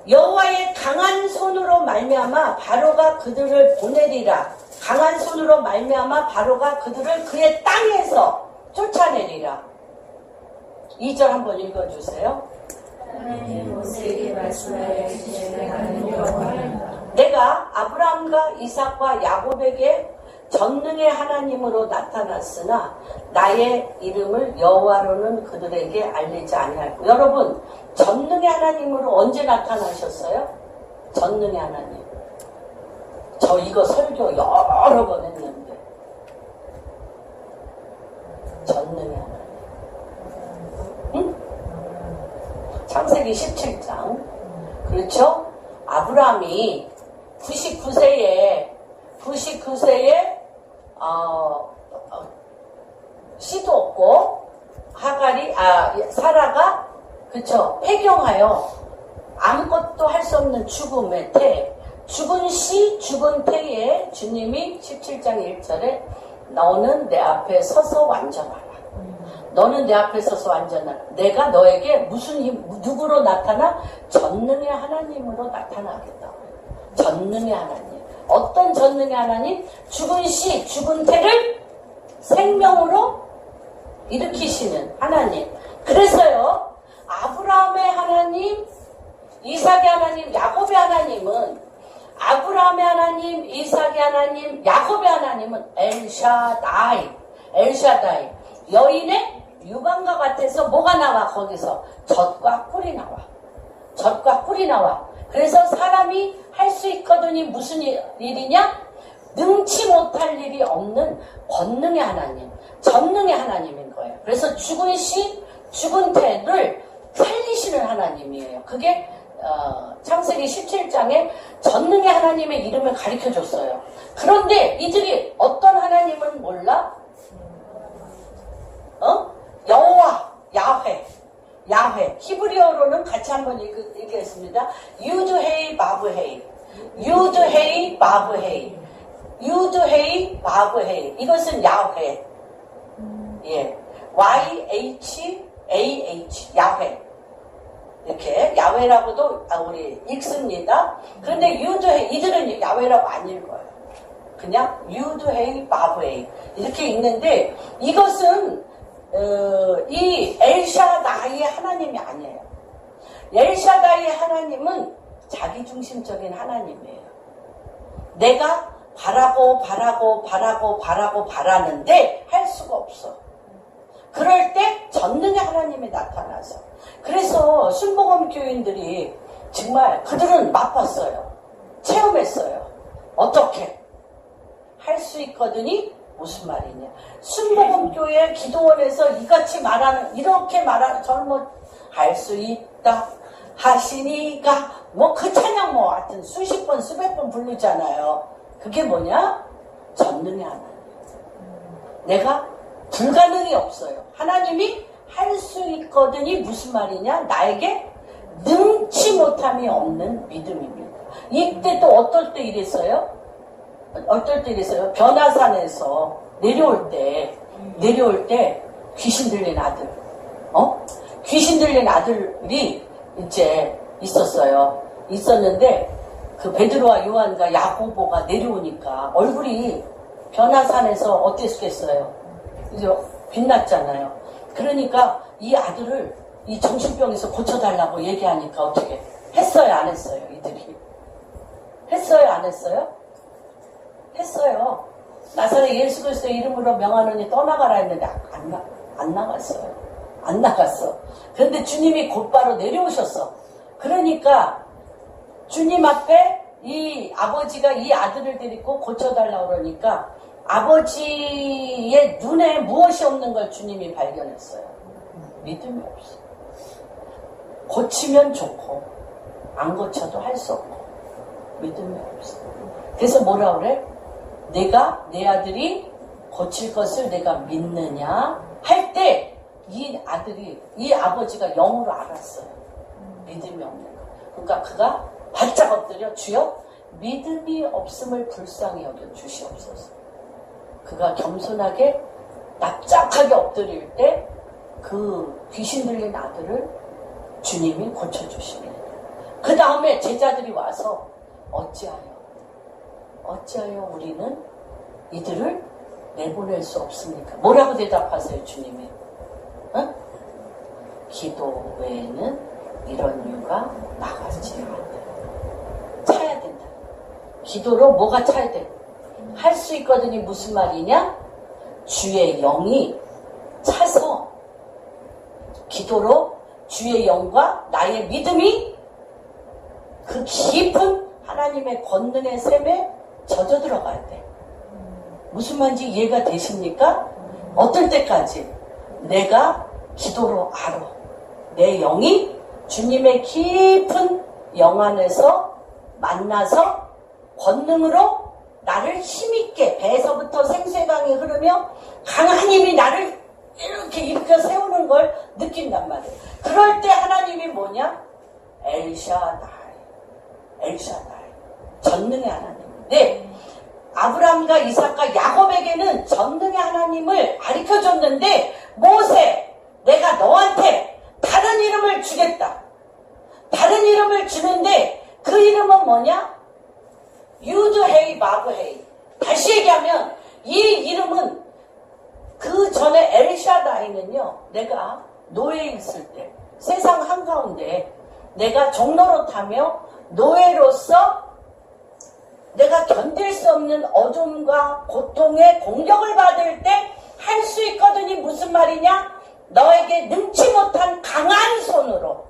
여호와의 강한 손으로 말미암아 바로가 그들을 보내리라. 강한 손으로 말미암아 바로가 그들을 그의 땅에서 쫓아내리라. 2절 한번 읽어주세요. 하나님이 모세에게 말씀하여 이르시되 내가 아브라함과 이삭과 야곱에게 전능의 하나님으로 나타났으나 나의 이름을 여호와로는 그들에게 알리지 아니하고. 여러분, 전능의 하나님으로 언제 나타나셨어요? 전능의 하나님. 저 이거 설교 여러 번 했는데 전능의 하나님. 응? 창세기 17장. 그렇죠? 아브라함이 99세에 씨도 없고 사라가 그쵸 폐경하여 아무것도 할 수 없는 죽음의 태, 죽은 씨 죽은 태에 주님이 17장 1절에 너는 내 앞에 서서 완전하라. 너는 내 앞에 서서 완전하라. 내가 너에게 무슨 힘, 누구로 나타나? 전능의 하나님으로 나타나겠다. 전능의 하나님. 어떤 전능의 하나님? 죽은 씨, 죽은 태를 생명으로 일으키시는 하나님. 그래서요, 아브라함의 하나님, 이삭의 하나님, 야곱의 하나님은 아브라함의 하나님, 이삭의 하나님, 야곱의 하나님은 엘샤다이. 여인의 유방과 같아서 뭐가 나와? 거기서 젖과 꿀이 나와. 젖과 꿀이 나와. 그래서 사람이 할 수 있거든이 무슨 일이냐? 능치 못할 일이 없는 권능의 하나님, 전능의 하나님인 거예요. 그래서 죽은 시, 죽은 태를 살리시는 하나님이에요. 그게 창세기 17장에 전능의 하나님의 이름을 가르쳐줬어요. 그런데 이들이 어떤 하나님은 몰라? 여호와, 야훼. 히브리어로는 같이 한번 얘기했습니다. 유드헤이 바브헤이. 이것은 야훼. 예. YHAH. 야훼. 이렇게 야훼라고도 우리 읽습니다. 그런데 유드헤이, 이들은 야훼라고 안 읽어요. 그냥 유드헤이 바브헤이 이렇게 읽는데, 이것은 이 엘샤다이의 하나님이 아니에요. 엘샤다이의 하나님은 자기중심적인 하나님이에요. 내가 바라는데 할 수가 없어. 그럴 때 전능의 하나님이 나타나서. 그래서 순복음 교인들이 정말 그들은 맛봤어요. 체험했어요. 어떻게? 할 수 있거든이 무슨 말이냐. 순복음교회 기도원에서 이렇게 말하는 저는 뭐 할 수 있다 하시니까 그 찬양 하여튼 수십 번 수백 번 부르잖아요. 그게 뭐냐? 전능의 하나님. 내가 불가능이 없어요. 하나님이 할 수 있거든이 무슨 말이냐? 나에게 능치 못함이 없는 믿음입니다. 이때 또 어떨 때 이랬어요? 변화산에서 내려올 때 귀신 들린 아들, 귀신 들린 아들이 이제 있었는데, 그 베드로와 요한과 야고보가 내려오니까 얼굴이 변화산에서 어땠겠어요? 이제 빛났잖아요. 그러니까 이 아들을 이 정신병에서 고쳐달라고 얘기하니까 어떻게 했어요? 안 했어요? 이들이 했어요? 안 했어요? 했어요. 나사렛 예수 그리스도의 이름으로 명하노니 떠나가라 했는데 안 나갔어. 그런데 주님이 곧바로 내려오셨어. 그러니까 주님 앞에 이 아버지가 이 아들을 데리고 고쳐달라고 그러니까 아버지의 눈에 무엇이 없는 걸 주님이 발견했어요. 믿음이 없어. 고치면 좋고 안 고쳐도 할 수 없고 믿음이 없어. 그래서 뭐라 그래? 내가 내 아들이 고칠 것을 내가 믿느냐 할 때 이 아버지가 영으로 알았어요. 믿음이 없는 거. 그러니까 그가 바짝 엎드려 주여 믿음이 없음을 불쌍히 여겨 주시옵소서. 그가 겸손하게 납작하게 엎드릴 때 그 귀신 들린 아들을 주님이 고쳐주십니다. 그 다음에 제자들이 와서 어찌하여 우리는 이들을 내보낼 수 없습니까? 뭐라고 대답하세요, 주님이? 기도 외에는 이런 이유가 나가지 않는다. 차야 된다. 기도로 뭐가 차야 돼? 할 수 있거든이 무슨 말이냐? 주의 영이 차서 기도로 주의 영과 나의 믿음이 그 깊은 하나님의 권능의 샘에 젖어 들어가야 돼. 무슨 말인지 이해가 되십니까? 어떨 때까지? 내가 기도로 알아. 내 영이 주님의 깊은 영 안에서 만나서 권능으로 나를 힘있게 배에서부터 생수강이 흐르며 강한 힘이 나를 이렇게 일으켜 세우는 걸 느낀단 말이에요. 그럴 때 하나님이 뭐냐? 엘샤다이. 전능의 하나님인데 아브라함과 이삭과 야곱에게는 전능의 하나님을 가르쳐줬는데 모세, 내가 너한테 다른 이름을 주겠다. 다른 이름을 주는데 그 이름은 뭐냐? 유드헤이 바브헤이. 다시 얘기하면 이 이름은 그 전에 엘샤다이는요, 내가 노예에 있을 때 세상 한가운데 내가 종노릇하며 노예로서 내가 견딜 수 없는 어둠과 고통의 공격을 받을 때 할 수 있거든이 무슨 말이냐? 너에게 능치 못한 강한 손으로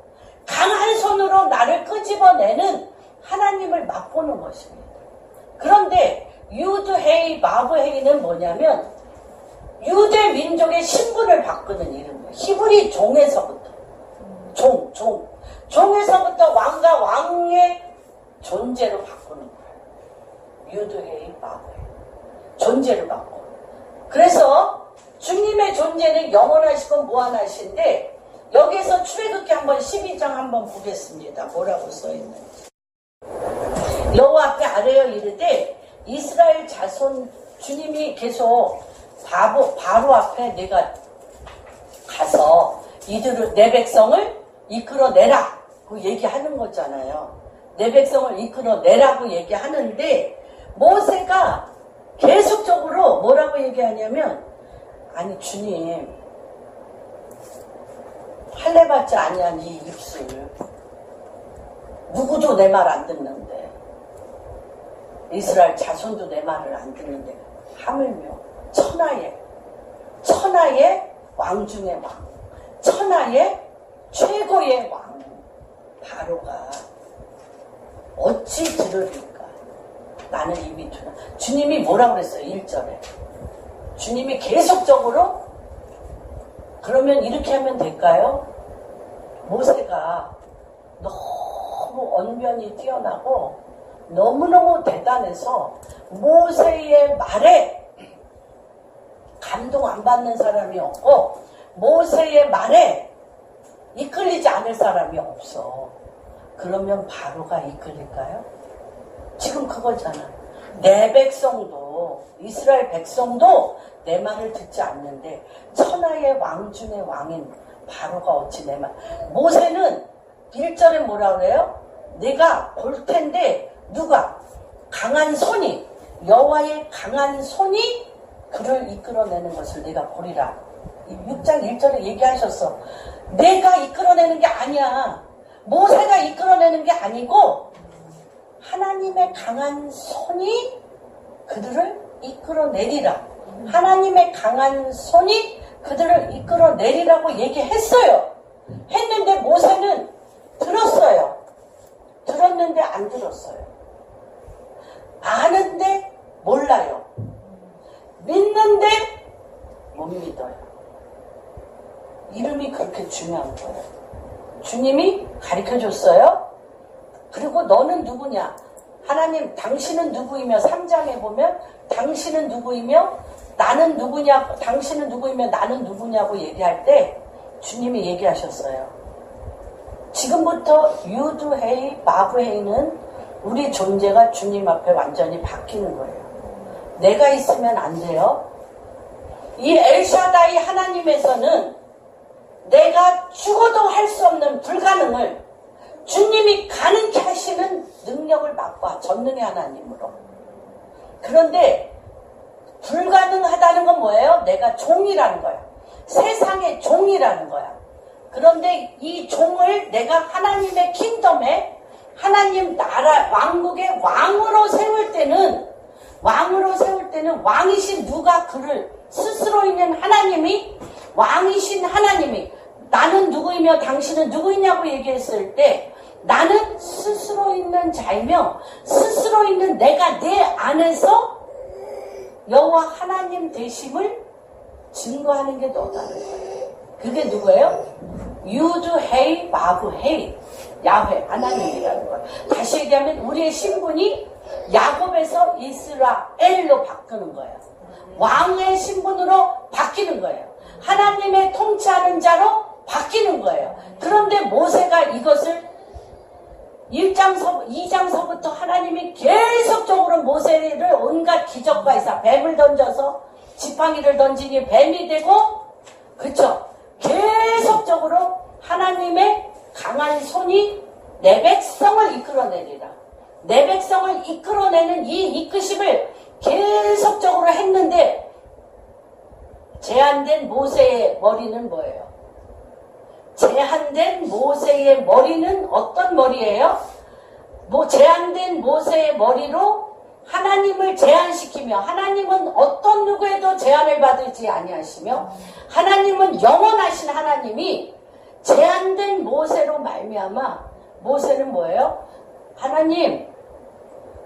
나를 끄집어내는 하나님을 맛보는 것입니다. 그런데 유드헤이 바브헤이는 뭐냐면 유대 민족의 신분을 바꾸는 이름이에요. 히브리 종에서부터. 종에서부터 왕과 왕의 존재로 바꾸는 거예요. 유대의 마음을. 존재를 바꿔. 그래서 주님의 존재는 영원하시고 무한하신데 여기에서 출애굽기 한번 12장 한번 보겠습니다. 뭐라고 써있는지. 여호와 앞에 아뢰어 이르되 이스라엘 자손 주님이 계속 바로 앞에 내가 가서 이들을 내 백성을 이끌어내라 그 얘기하는 거잖아요. 내 백성을 이끌어내라고 얘기하는데 모세가 계속적으로 뭐라고 얘기하냐면 아니 주님 할례받지 아니한 이 입술 누구도 내 말 안 듣는데 이스라엘 자손도 내 말을 안 듣는데 하물며 천하의 왕 중의 왕 천하의 최고의 왕 바로가 어찌 들으리까 나는 이미 두나 주님이 뭐라고 그랬어요 1절에 주님이 계속적으로 그러면 이렇게 하면 될까요? 모세가 너무 언변이 뛰어나고 너무너무 대단해서 모세의 말에 감동 안 받는 사람이 없고 모세의 말에 이끌리지 않을 사람이 없어. 그러면 바로가 이끌릴까요? 지금 그거잖아. 내 백성도 이스라엘 백성도 내 말을 듣지 않는데 천하의 왕 중의 왕인 바로가 어찌 내 말. 모세는 1절에 뭐라 그래요? 내가 볼 텐데 누가 강한 손이 여호와의 강한 손이 그를 이끌어내는 것을 내가 보리라. 6장 1절에 얘기하셨어. 내가 이끌어내는 게 아니야. 모세가 이끌어내는 게 아니고 하나님의 강한 손이 그들을 이끌어내리라. 하나님의 강한 손이 그들을 이끌어내리라고 얘기했어요. 했는데 모세는 들었어요. 들었는데 안 들었어요. 아는데 몰라요. 믿는데 못 믿어요. 이름이 그렇게 중요한 거예요. 주님이 가르쳐줬어요. 그리고 너는 누구냐? 하나님 당신은 누구이며 3장에 보면 당신은 누구이며 나는 누구냐? 당신은 누구이며 나는 누구냐고 얘기할 때 주님이 얘기하셨어요. 지금부터 유두헤이 마부헤이는 우리 존재가 주님 앞에 완전히 바뀌는 거예요. 내가 있으면 안 돼요. 이 엘샤다이 하나님에서는 내가 죽어도 할 수 없는 불가능을 주님이 가능케 하시는 능력을 맛봐. 전능의 하나님으로. 그런데 불가능하다는 건 뭐예요? 내가 종이라는 거야. 세상의 종이라는 거야. 그런데 이 종을 내가 하나님의 킹덤에 하나님 나라 왕국의 왕으로 세울 때는 왕이신 누가 그를 스스로 있는 하나님이 왕이신 하나님이 나는 누구이며 당신은 누구이냐고 얘기했을 때 나는 스스로 있는 자이며 스스로 있는 내가 내 안에서 여호와 하나님 되심을 증거하는 게 너다는 거예요. 그게 누구예요? 유두헤이 마부헤이 야훼 하나님이라는 거예요. 다시 얘기하면 우리의 신분이 야곱에서 이스라엘로 바꾸는 거예요. 왕의 신분으로 바뀌는 거예요. 하나님의 통치하는 자로 바뀌는 거예요. 그런데 모세가 이것을 2장서부터 하나님이 계속적으로 모세를 온갖 기적과 이사 뱀을 던져서 지팡이를 던지니 뱀이 되고 그쵸? 계속적으로 하나님의 강한 손이 내 백성을 이끌어내리라. 내 백성을 이끌어내는 이 이끄심을 계속적으로 했는데 제한된 모세의 머리는 뭐예요? 제한된 모세의 머리는 어떤 머리예요? 제한된 모세의 머리로 하나님을 제한시키며 하나님은 어떤 누구에도 제한을 받지 아니하시며 하나님은 영원하신 하나님이 제한된 모세로 말미암아 모세는 뭐예요? 하나님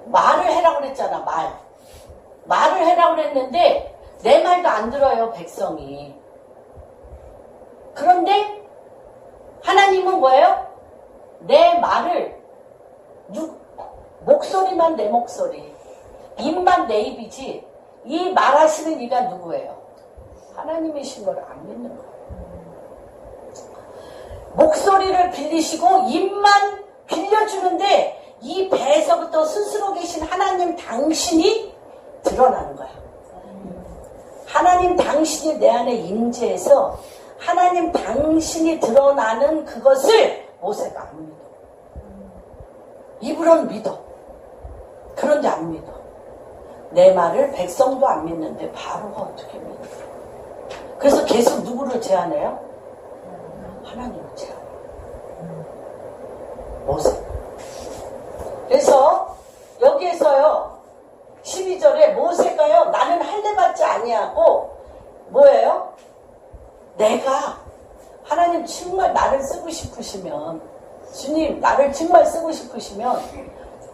말을 해라고 그랬잖아. 말을 해라고 그랬는데 내 말도 안 들어요, 백성이. 그런데 하나님은 뭐예요? 내 말을 목소리만 내 목소리, 입만 내 입이지 이 말하시는 이가 누구예요? 하나님이신 걸 안 믿는 거예요. 목소리를 빌리시고 입만 빌려주는데 이 배에서부터 스스로 계신 하나님 당신이 드러나는 거야. 하나님 당신이 내 안에 임재해서 하나님 당신이 드러나는 그것을 모세가 안 믿어. 입으로는 믿어. 그런데 안 믿어. 내 말을 백성도 안 믿는데 바로가 어떻게 믿어? 그래서 계속 누구를 제안해요? 하나님을 제안해요. 모세. 그래서 여기에서요 12절에 모세가요 나는 할례 받지 아니하고 뭐예요? 내가 하나님 정말 나를 쓰고 싶으시면 주님 나를 정말 쓰고 싶으시면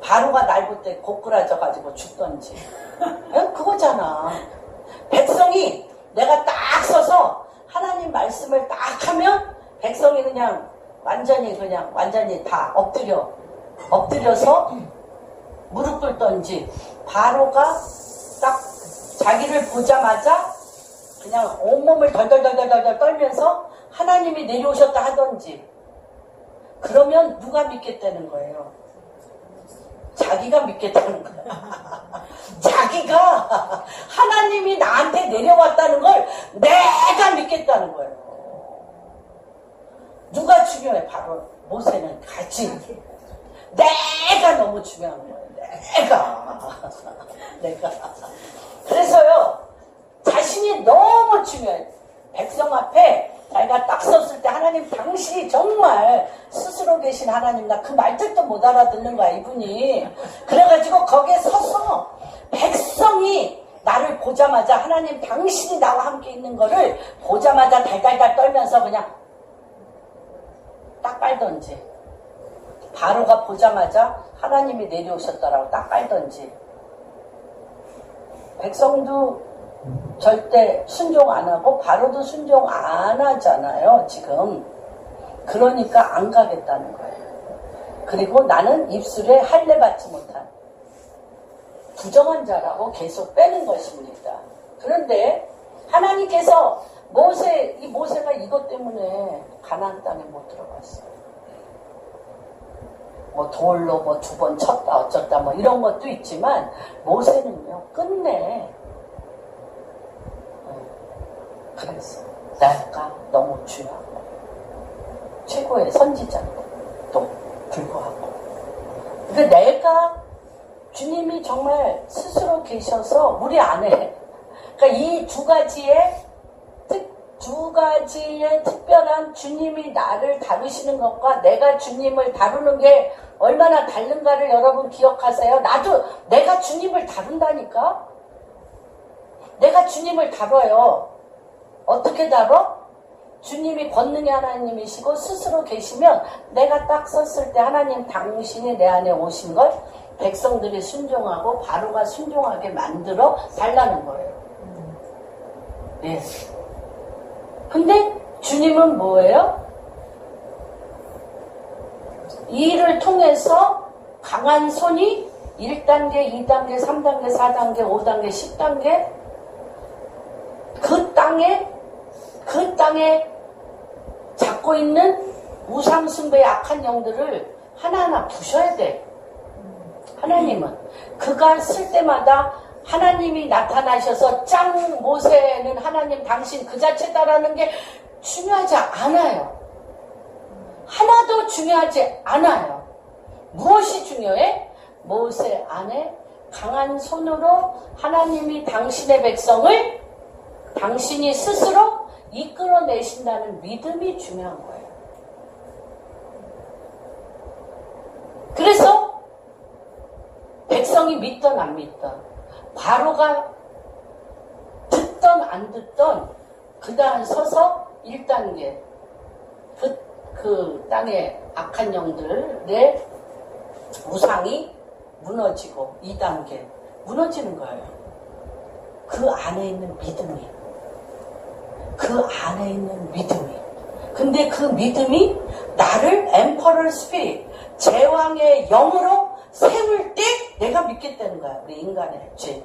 바로가 날 볼 때 고꾸라져 가지고 죽던지 그거잖아. 백성이 내가 딱 서서 하나님 말씀을 딱 하면 백성이 그냥 완전히 다 엎드려서 무릎 꿇던지 바로가 딱 자기를 보자마자 그냥 온몸을 덜덜덜덜 떨면서 하나님이 내려오셨다 하던지 그러면 누가 믿겠다는 거예요? 자기가 믿겠다는 거야. 자기가 하나님이 나한테 내려왔다는 걸 내가 믿겠다는 거예요. 누가 중요해? 바로 모세는 같이 내가 너무 중요한 거예요. 내가 그래서요 자신이 너무 중요해. 백성 앞에 자기가 딱 섰을 때 하나님 당신이 정말 스스로 계신 하나님 나 그 말뜻도 못 알아듣는 거야 이분이. 그래가지고 거기에 서서 백성이 나를 보자마자 하나님 당신이 나와 함께 있는 거를 보자마자 달달달 떨면서 그냥 딱 빨던지 바로가 보자마자 하나님이 내려오셨다라고 딱 빨던지 백성도 절대 순종 안 하고 바로도 순종 안 하잖아요 지금. 그러니까 안 가겠다는 거예요. 그리고 나는 입술에 할례 받지 못한 부정한 자라고 계속 빼는 것입니다. 그런데 하나님께서 모세가 이것 때문에 가나안 땅에 못 들어갔어요. 뭐 돌로 뭐 2번 쳤다 어쩌다 뭐 이런 것도 있지만 모세는요 끝내 그랬어. 내가 너무 중요하고 최고의 선지자도 불구하고 그러니까 내가 주님이 정말 스스로 계셔서 우리 안에 그러니까 이 두 가지의 특별한 주님이 나를 다루시는 것과 내가 주님을 다루는 게 얼마나 다른가를 여러분 기억하세요? 나도 내가 주님을 다룬다니까? 내가 주님을 다뤄요. 어떻게 다뤄? 주님이 권능의 하나님이시고 스스로 계시면 내가 딱 섰을 때 하나님 당신이 내 안에 오신 걸 백성들이 순종하고 바로가 순종하게 만들어 달라는 거예요. 네. 근데 주님은 뭐예요? 이 일을 통해서 강한 손이 1단계, 2단계, 3단계, 4단계, 5단계, 10단계 그 땅에 잡고 있는 우상숭배의 악한 영들을 하나하나 부셔야 돼. 하나님은 그가 쓸 때마다 하나님이 나타나셔서 짱 모세는 하나님 당신 그 자체다라는 게 중요하지 않아요. 하나도 중요하지 않아요. 무엇이 중요해? 모세 안에 강한 손으로 하나님이 당신의 백성을 당신이 스스로 이끌어내신다는 믿음이 중요한 거예요. 그래서 백성이 믿던 안 믿던 바로가 듣던 안 듣던 그 다음 서서 1단계 그 땅의 악한 영들의 우상이 무너지고 2단계 무너지는 거예요. 그 안에 있는 믿음이. 그 안에 있는 믿음이. 근데 그 믿음이 나를 엠퍼럴 스피릿, 제왕의 영으로 세울 때 내가 믿겠다는 거야. 우리 인간의 죄는.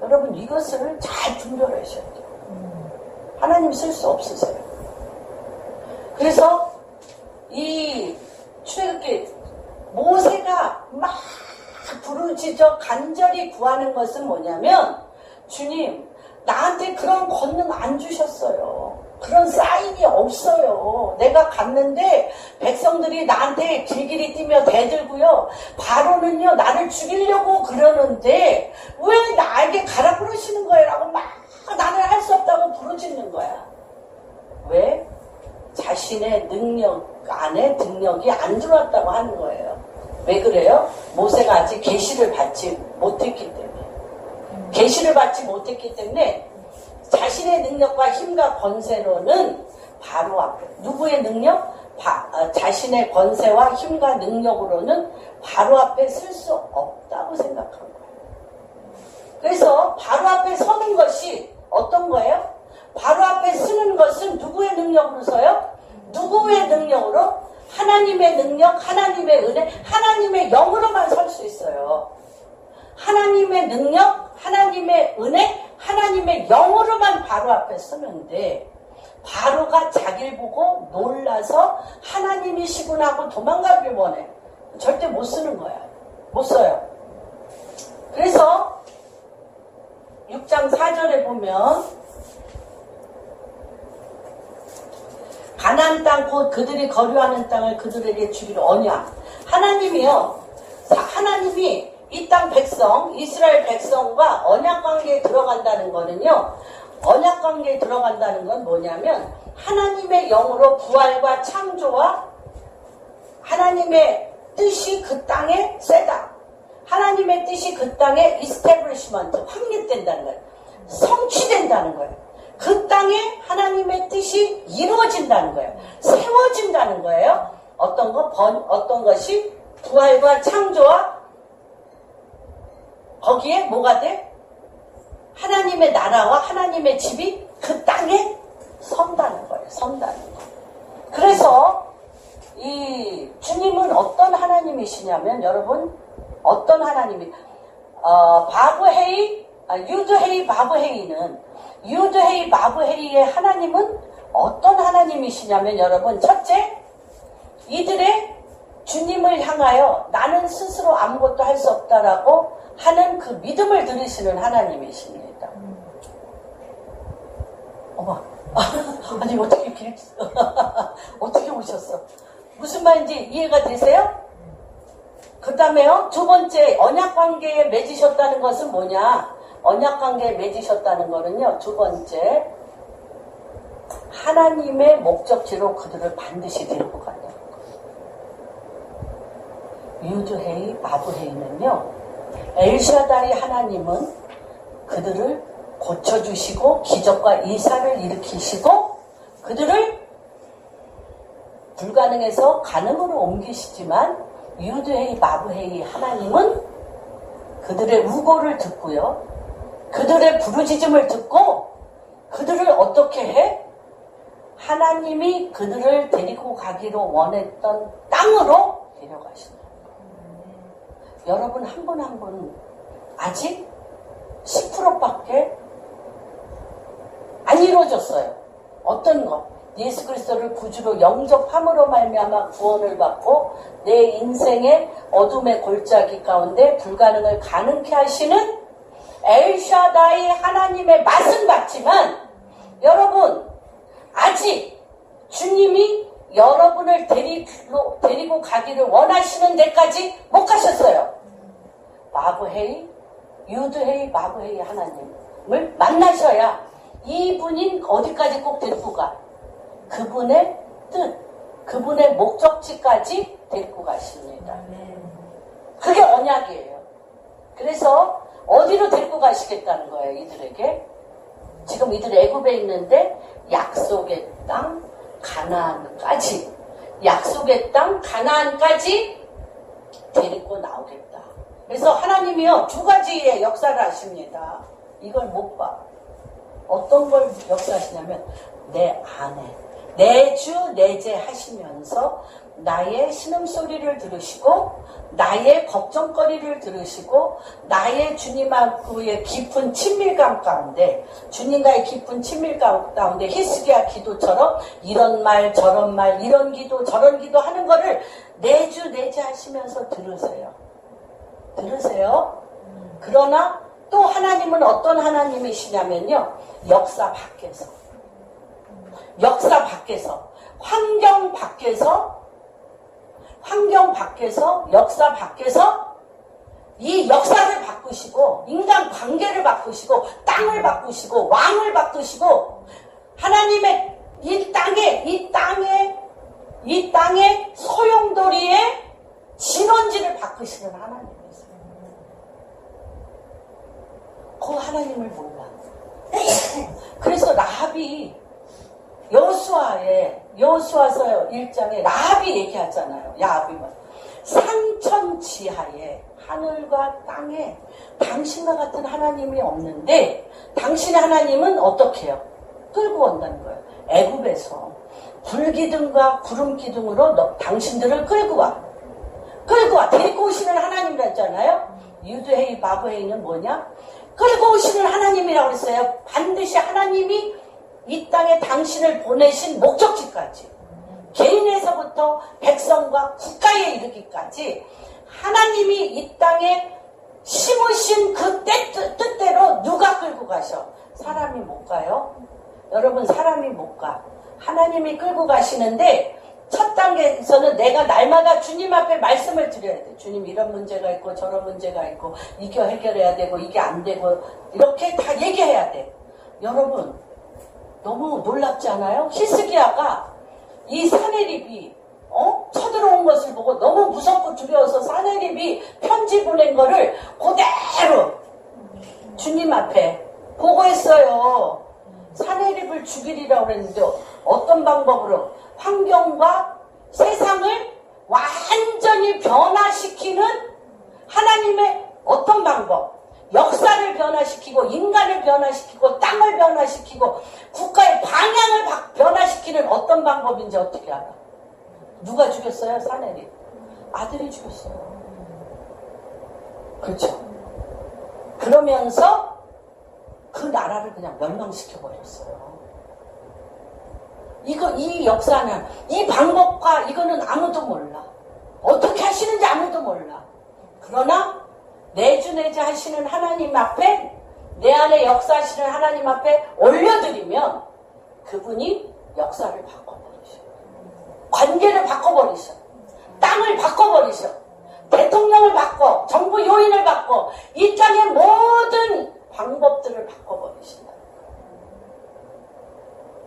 여러분 이것을 잘 분별하셔야 돼요. 하나님 쓸 수 없으세요. 그래서 이 출애굽기 모세가 막 부르짖어 간절히 구하는 것은 뭐냐면 주님 나한테 그런 권능 안 주셨어요. 그런 사인이 없어요. 내가 갔는데 백성들이 나한테 길길이 뛰며 대들고요. 바로는요 나를 죽이려고 그러는데 왜 나에게 가라 그러시는 거예요? 라고 막 나는 할 수 없다고 부르짖는 거야. 왜? 자신의 능력 안에 능력이 안 들어왔다고 하는 거예요. 왜 그래요? 모세가 아직 계시를 받지 못했기 때문에. 계시를 받지 못했기 때문에 자신의 능력과 힘과 권세로는 바로 앞에 누구의 능력? 자신의 권세와 힘과 능력으로는 바로 앞에 쓸 수 없다고 생각한 거예요. 그래서 바로 앞에 서는 것이 어떤 거예요? 바로 앞에 쓰는 것은 누구의 능력으로 서요? 누구의 능력으로? 하나님의 능력, 하나님의 은혜, 하나님의 영으로만 설 수 있어요. 하나님의 능력, 하나님의 은혜, 하나님의 영으로만 바로 앞에 서는데 바로가 자기를 보고 놀라서 하나님이시구나 하고 도망가길 원해. 절대 못 쓰는 거야. 못 써요. 그래서 6장 4절에 보면 가나안 땅 곧 그들이 거류하는 땅을 그들에게 주기로 언약. 하나님이요. 하나님이 이 땅 백성, 이스라엘 백성과 언약 관계에 들어간다는 거는요. 언약 관계에 들어간다는 건 뭐냐면 하나님의 영으로 부활과 창조와 하나님의 뜻이 그 땅에 세다. 하나님의 뜻이 그 땅에 이스태블리시먼트, 확립된다는 거예요. 성취된다는 거예요. 그 땅에 하나님의 뜻이 이루어진다는 거예요. 세워진다는 거예요. 어떤 것이 부활과 창조와 거기에 뭐가 돼? 하나님의 나라와 하나님의 집이 그 땅에 선다는 거예요. 선다는 거. 그래서 이 주님은 어떤 하나님이시냐면 여러분 어떤 하나님이 유드헤이 바브헤이는 유드헤이 바브헤이의 하나님은 어떤 하나님이시냐면 여러분 첫째 이들의 주님을 향하여 나는 스스로 아무것도 할 수 없다라고 하는 그 믿음을 들으시는 하나님이십니다. 어머 아니 어떻게 어떻게 오셨어? 무슨 말인지 이해가 되세요? 그 다음에요 두 번째 언약관계에 맺으셨다는 것은 뭐냐? 언약관계에 맺으셨다는 거는요 두 번째 하나님의 목적지로 그들을 반드시 데리고 간다는 거예요. 유드헤이 바브헤이는요 엘샤다이 하나님은 그들을 고쳐주시고 기적과 이사를 일으키시고 그들을 불가능해서 가능으로 옮기시지만 유드헤이 바브헤이 하나님은 그들의 우고를 듣고요. 그들의 부르짖음을 듣고 그들을 어떻게 해? 하나님이 그들을 데리고 가기로 원했던 땅으로 데려가신다. 여러분 한 분 한 분 아직 10%밖에 안 이루어졌어요. 어떤 거? 예수 그리스도를 구주로 영접함으로 말미암아 구원을 받고 내 인생의 어둠의 골짜기 가운데 불가능을 가능케 하시는 엘샤다이 하나님의 맛은 봤지만 여러분 아직 주님이 여러분을 데리고 가기를 원하시는 데까지 못 가셨어요. 유드헤이 바브헤이 하나님을 만나셔야 이분인 어디까지 꼭 데리고 가? 그분의 뜻, 그분의 목적지까지 데리고 가십니다. 그게 언약이에요. 그래서 어디로 데리고 가시겠다는 거예요, 이들에게? 지금 이들 애굽에 있는데 약속의 땅 가나안까지 데리고 나오겠다. 그래서 하나님이요, 두 가지의 역사를 하십니다. 이걸 못 봐. 어떤 걸 역사하시냐면, 내 안에, 내주 내재 하시면서, 나의 신음소리를 들으시고, 나의 걱정거리를 들으시고, 나의 주님하고의 깊은 친밀감 가운데, 주님과의 깊은 친밀감 가운데 히스기야 기도처럼 이런 말 저런 말 이런 기도 저런 기도 하는 거를 내주 내재 하시면서 들으세요. 들으세요. 그러나 또 하나님은 어떤 하나님이시냐면요, 역사 밖에서, 환경 밖에서, 역사 밖에서 이 역사를 바꾸시고, 인간 관계를 바꾸시고, 땅을 바꾸시고, 왕을 바꾸시고, 하나님의 이 땅의 소용돌이의 진원지를 바꾸시는 하나님이세요. 그 하나님을 몰라. 그래서 라합이 여호수아서 1장에 라합이 얘기하잖아요. 야합이면 산천 지하에 하늘과 땅에 당신과 같은 하나님이 없는데, 당신의 하나님은 어떻게 해요? 끌고 온다는 거예요. 애굽에서 불기둥과 구름기둥으로 당신들을 끌고 와. 데리고 오시는 하나님이라 했잖아요. 유드헤이 바브헤이는 뭐냐? 끌고 오시는 하나님이라고 했어요. 반드시 하나님이 이 땅에 당신을 보내신 목적지까지, 개인에서부터 백성과 국가에 이르기까지 하나님이 이 땅에 심으신 그 뜻대로 누가 끌고 가셔? 사람이 못 가요? 여러분, 사람이 못 가. 하나님이 끌고 가시는데, 첫 단계에서는 내가 날마다 주님 앞에 말씀을 드려야 돼. 주님, 이런 문제가 있고 저런 문제가 있고 이거 해결해야 되고 이게 안 되고 이렇게 다 얘기해야 돼. 여러분, 너무 놀랍지 않아요? 히스기야가 이 사내립이 쳐들어온 것을 보고 너무 무섭고 두려워서 사내립이 편지 보낸 거를 그대로 주님 앞에 보고했어요. 사내립을 죽이리라고 그랬는데 어떤 방법으로? 환경과 세상을 완전히 변화시키는 하나님의 어떤 방법? 역사를 변화시키고, 인간을 변화시키고, 땅을 변화시키고, 국가의 방향을 변화시키는 어떤 방법인지 어떻게 알아? 누가 죽였어요? 사내립. 아들이 죽였어요. 그렇죠? 그러면서 그 나라를 그냥 멸망시켜버렸어요. 이 역사는, 이 방법과 이거는 아무도 몰라. 어떻게 하시는지 아무도 몰라. 그러나 내주 내재 하시는 하나님 앞에, 내 안에 역사하시는 하나님 앞에 올려드리면 그분이 역사를 바꿔버리셔. 관계를 바꿔버리셔. 땅을 바꿔버리셔. 대통령을 바꿔. 정부 요인을 바꿔. 이 땅의 모든 방법들을 바꿔버리신다.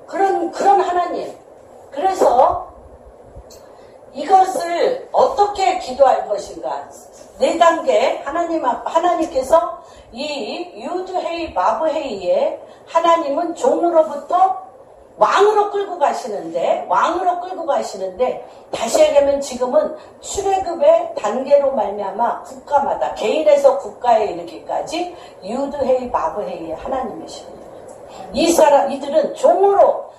그런 하나님. 그래서 이것을 어떻게 기도할 것인가? 4단계 하나님께서 이 유드헤이 바브헤이의 하나님은 종으로부터 왕으로 끌고 가시는데, 다시 얘기하면 지금은 출애굽의 단계로 말미암아 국가마다, 개인에서 국가에 이르기까지 유드헤이 바브헤이의 하나님이십니다. 이들은 종으로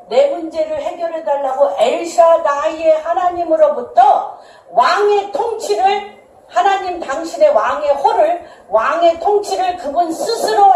내 문제를 해결해달라고 엘샤다이의 하나님으로부터 왕의 통치를, 하나님 당신의 왕의 통치를 그분 스스로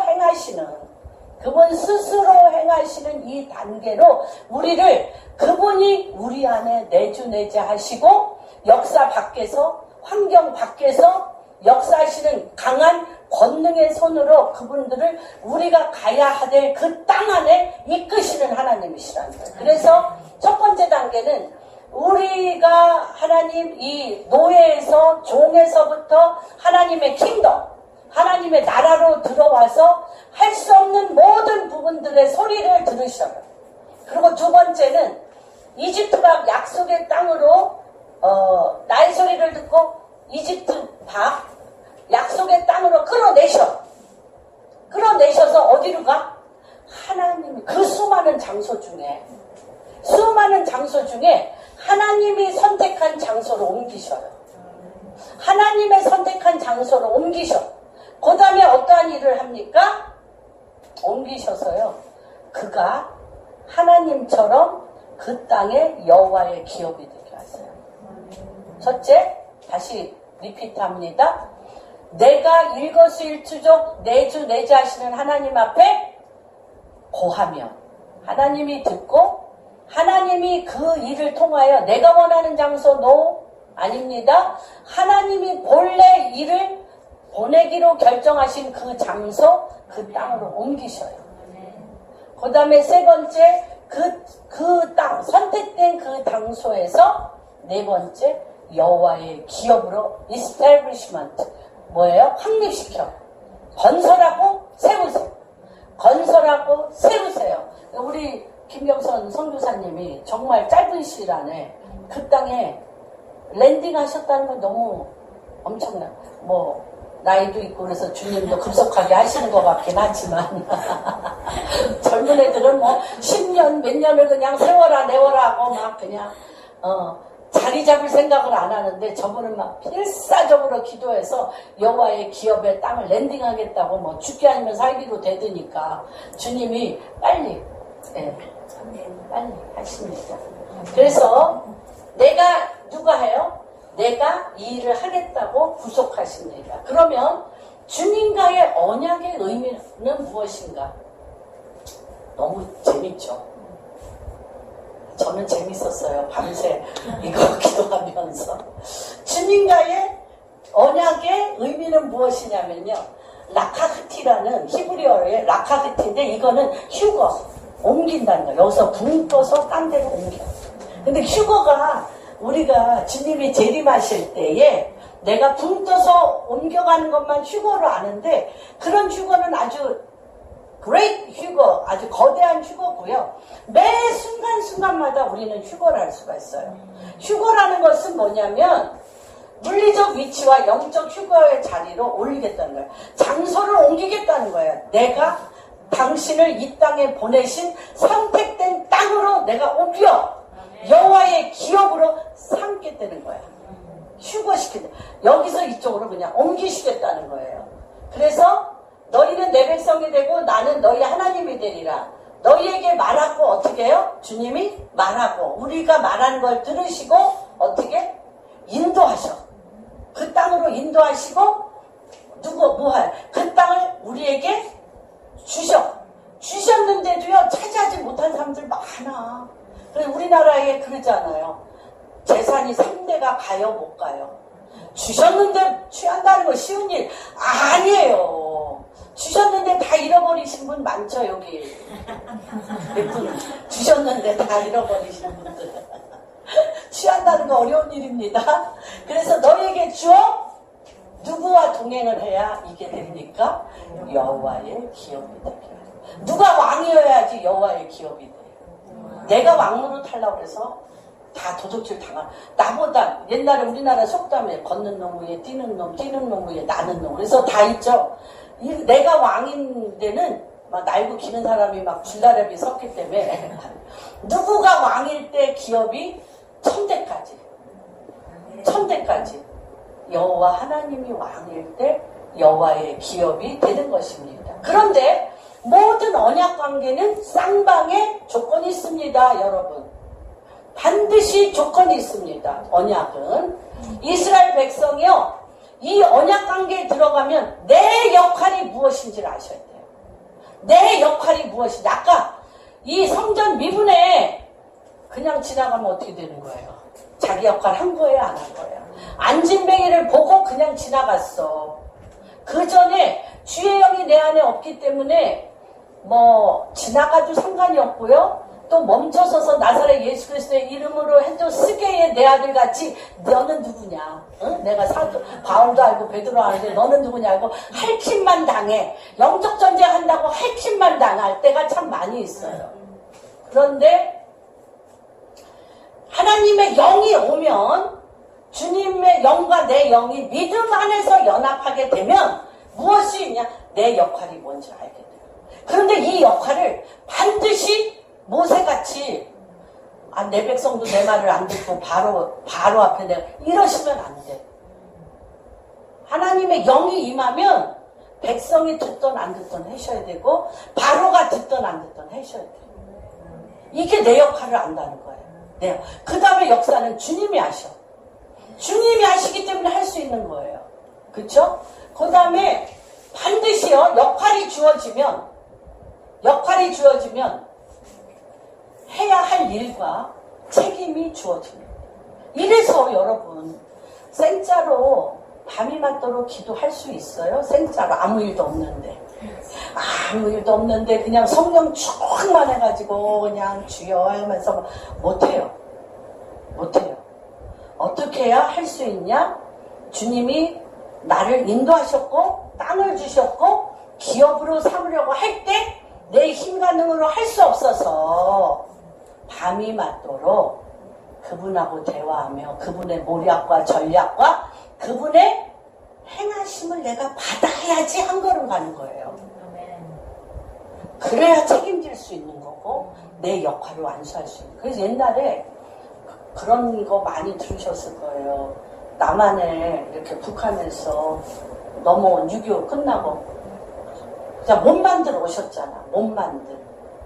행하시는 이 단계로 우리를, 그분이 우리 안에 내주 내재 하시고, 역사 밖에서, 환경 밖에서 역사하시는 강한 권능의 손으로 그분들을 우리가 가야 될 그 땅 안에 이끄시는 하나님이시라는 거예요. 그래서 첫 번째 단계는 우리가 하나님 이 노예에서, 종에서부터 하나님의 킹덤, 하나님의 나라로 들어와서 할 수 없는 모든 부분들의 소리를 들으셔요. 그리고 두 번째는 이집트 밥 약속의 땅으로 나의 소리를 듣고 이집트 밥 약속의 땅으로 끌어내셔서 어디로 가? 하나님이 그 수많은 장소 중에 하나님이 선택한 장소로 옮기셔요. 하나님의 선택한 장소로 옮기셔. 그 다음에 어떠한 일을 합니까? 옮기셔서요. 그가 하나님처럼 그 땅에 여호와의 기업이 되게 하세요. 첫째, 다시 리피트합니다. 내가 일거수일투족 내주 내자하시는 하나님 앞에 고하며 하나님이 듣고 하나님이 그 일을 통하여 내가 원하는 장소 노 아닙니다. 하나님이 본래 일을 보내기로 결정하신 그 장소 그 땅으로 옮기셔요. 그 다음에 세 번째 그 땅 선택된 그 장소에서 네 번째 여호와의 기업으로 establishment 뭐예요? 확립시켜 건설하고 세우세요. 건설하고 세우세요. 우리 김경선 선교사님이 정말 짧은 시일 안에 그 땅에 랜딩하셨다는 건 너무 엄청나. 뭐 나이도 있고 그래서 주님도 급속하게 하시는 것 같긴 하지만 젊은 애들은 뭐 10년 몇 년을 그냥 세워라 내워라 하고 막 그냥 자리 잡을 생각을 안 하는데 저분은 막 필사적으로 기도해서 여호와의 기업에 땅을 랜딩하겠다고 뭐 죽기 아니면 살기로 되드니까 주님이 빨리 하십니다. 그래서 누가 해요? 내가 이 일을 하겠다고 구속하십니다. 그러면 주님과의 언약의 의미는 무엇인가? 너무 재밌죠. 저는 재밌었어요. 밤새 이거 기도하면서. 주님과의 언약의 의미는 무엇이냐면요. 라카흐티라는 히브리어의 라카흐티인데 이거는 휴거, 옮긴다는 거예요. 여기서 붕 떠서 딴 데로 옮겨. 근데 휴거가 우리가 주님이 재림하실 때에 내가 붕 떠서 옮겨가는 것만 휴거로 아는데 그런 휴거는 아주 great 휴거, 아주 거대한 휴거고요. 매 순간순간마다 우리는 휴거를 할 수가 있어요. 휴거라는 것은 뭐냐면 물리적 위치와 영적 휴거의 자리로 올리겠다는 거예요. 장소를 옮기겠다는 거예요. 내가 당신을 이 땅에 보내신 선택된 땅으로 내가 옮겨 여호와의 기업으로 삼겠다는 거야. 휴거시킨다. 여기서 이쪽으로 그냥 옮기시겠다는 거예요. 그래서 너희는 내 백성이 되고 나는 너희 하나님이 되리라. 너희에게 말하고 어떻게 해요? 주님이 말하고 우리가 말하는 걸 들으시고 어떻게? 인도하셔. 그 땅으로 인도하시고 그 땅을 우리에게 주셨는데도요 차지하지 못한 사람들 많아. 그래서 우리나라에 그러잖아요. 재산이 3대가 가요 못 가요. 주셨는데 취한다는 거 쉬운 일 아니에요. 주셨는데 다 잃어버리신 분 많죠 여기. 몇 분 주셨는데 다 잃어버리신 분들. 취한다는 거 어려운 일입니다. 그래서 너에게 주어 누구와 동행을 해야 이게 됩니까? 여호와의 기업이 되게. 누가 왕이어야지 여호와의 기업이 돼. 내가 왕으로 타려고 해서 다 도둑질 당한. 나보다 옛날에 우리나라 속담에 걷는 놈 위에 뛰는 놈 위에 나는 놈. 그래서 다 있죠. 내가 왕인 데는 막 날고 기는 사람이 막 줄다리비 섰기 때문에 누구가 왕일 때 기업이 천대까지 여호와 하나님이 왕일 때 여호와의 기업이 되는 것입니다. 그런데 모든 언약 관계는 쌍방의 조건이 있습니다. 여러분 반드시 조건이 있습니다. 언약은 이스라엘 백성이요 이 언약 관계에 들어가면 내 역할이 무엇인지를 아셔야 돼요. 내 역할이 무엇인지. 아까 이 성전 미분에 그냥 지나가면 어떻게 되는 거예요? 자기 역할 한 거예요 안 한 거예요? 안진뱅이를 보고 그냥 지나갔어. 그 전에 주의 영이 내 안에 없기 때문에 뭐 지나가도 상관이 없고요. 또 멈춰서서 나사렛 예수 그리스도의 이름으로 해도 스게의 내 아들같이 너는 누구냐? 응? 내가 바울도 알고 베드로 아는데 너는 누구냐고 할킴만 당해. 영적 전쟁한다고 할킴만 당할 때가 참 많이 있어요. 그런데 하나님의 영이 오면 주님의 영과 내 영이 믿음 안에서 연합하게 되면 무엇이 있냐? 내 역할이 뭔지 알게 돼요. 그런데 이 역할을 반드시 모세같이 내 백성도 내 말을 안 듣고 바로 앞에 내가 이러시면 안 돼. 하나님의 영이 임하면 백성이 듣던 안 듣던 하셔야 되고 바로가 듣던 안 듣던 하셔야 돼요. 이게 내 역할을 안다는 거예요. 네. 그 다음에 역사는 주님이 하셔. 주님이 하시기 때문에 할 수 있는 거예요. 그렇죠? 그 다음에 반드시요 역할이 주어지면 해야 할 일과 책임이 주어집니다. 이래서 여러분 생짜로 밤이 맞도록 기도할 수 있어요? 생짜로 아무 일도 없는데 그냥 성령 충만 해가지고 그냥 주여 하면서 못해요. 어떻게 해야 할 수 있냐? 주님이 나를 인도하셨고 땅을 주셨고 기업으로 삼으려고 할 때 내 힘과 능으로 할 수 없어서 밤이 맞도록 그분하고 대화하며 그분의 모략과 전략과 그분의 행하심을 내가 받아야지 한 걸음 가는 거예요. 그래야 책임질 수 있는 거고 내 역할을 완수할 수 있는 거예요. 그래서 옛날에 그런 거 많이 들으셨을 거예요. 남한에 이렇게 북한에서 넘어온 6.25 끝나고 그냥 못 만들어 오셨잖아.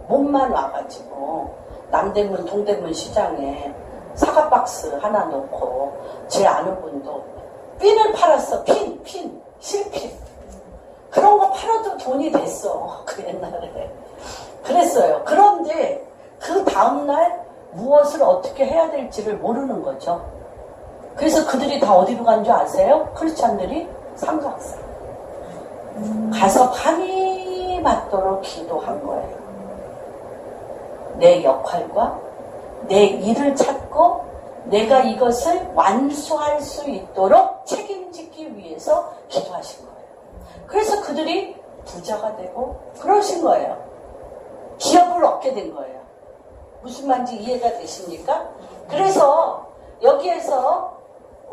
몸만 와가지고 남대문 동대문 시장에 사과박스 하나 놓고 제 아는 분도 핀을 팔았어. 실핀 그런 거 팔아도 돈이 됐어. 그 옛날에 그랬어요. 그런데 그 다음날 무엇을 어떻게 해야 될지를 모르는 거죠. 그래서 그들이 다 어디로 간 줄 아세요? 크리스찬들이 삼각산 가서 밤이 맞도록 기도한 거예요. 내 역할과 내 일을 찾고 내가 이것을 완수할 수 있도록 책임지기 위해서 기도하신 거예요. 그래서 그들이 부자가 되고 그러신 거예요. 기업을 얻게 된 거예요. 무슨 말인지 이해가 되십니까? 그래서 여기에서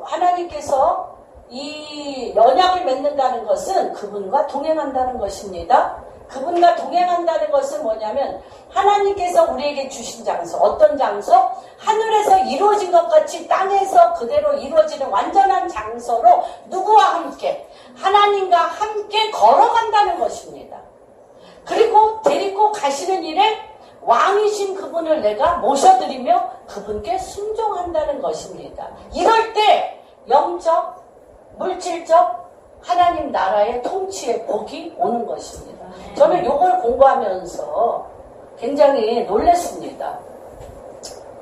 하나님께서 이 언약을 맺는다는 것은 그분과 동행한다는 것입니다. 그분과 동행한다는 것은 뭐냐면 하나님께서 우리에게 주신 장소, 어떤 장소? 하늘에서 이루어진 것 같이 땅에서 그대로 이루어지는 완전한 장소로 누구와 함께? 하나님과 함께 걸어간다는 것입니다. 그리고 데리고 가시는 일에 왕이신 그분을 내가 모셔드리며 그분께 순종한다는 것입니다. 이럴 때 영적, 물질적 하나님 나라의 통치의 복이 오는 것입니다. 저는 이걸 공부하면서 굉장히 놀랐습니다.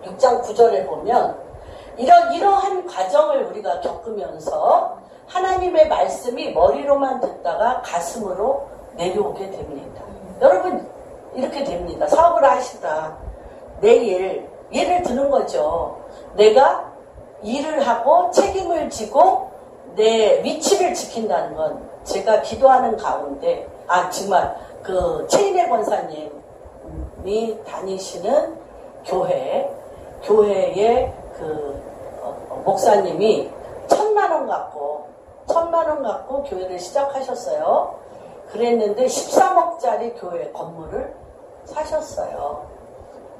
6장 9절에 보면 이러한 과정을 우리가 겪으면서 하나님의 말씀이 머리로만 듣다가 가슴으로 내려오게 됩니다. 여러분 이렇게 됩니다. 사업을 하시다 내일 예를 드는 거죠. 내가 일을 하고 책임을 지고 내 위치를 지킨다는 건 제가 기도하는 가운데 정말 그 최인혜 권사님이 다니시는 교회의 그 목사님이 1,000만 원 갖고 교회를 시작하셨어요. 그랬는데 13억짜리 교회 건물을 사셨어요.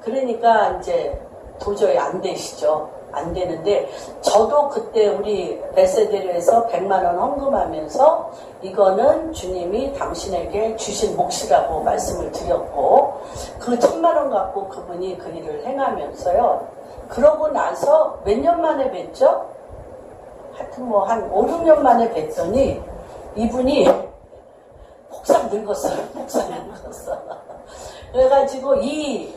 그러니까 이제 도저히 안 되시죠. 안 되는데 저도 그때 우리 베세데르에서 100만 원 헌금하면서 이거는 주님이 당신에게 주신 몫이라고 말씀을 드렸고 그 1,000만 원 갖고 그분이 그 일을 행하면서요. 그러고 나서 몇 년 만에 뵀죠? 하여튼 뭐 한 5, 6년 만에 뵀더니 이분이 폭삭 늙었어요. 그래가지고 이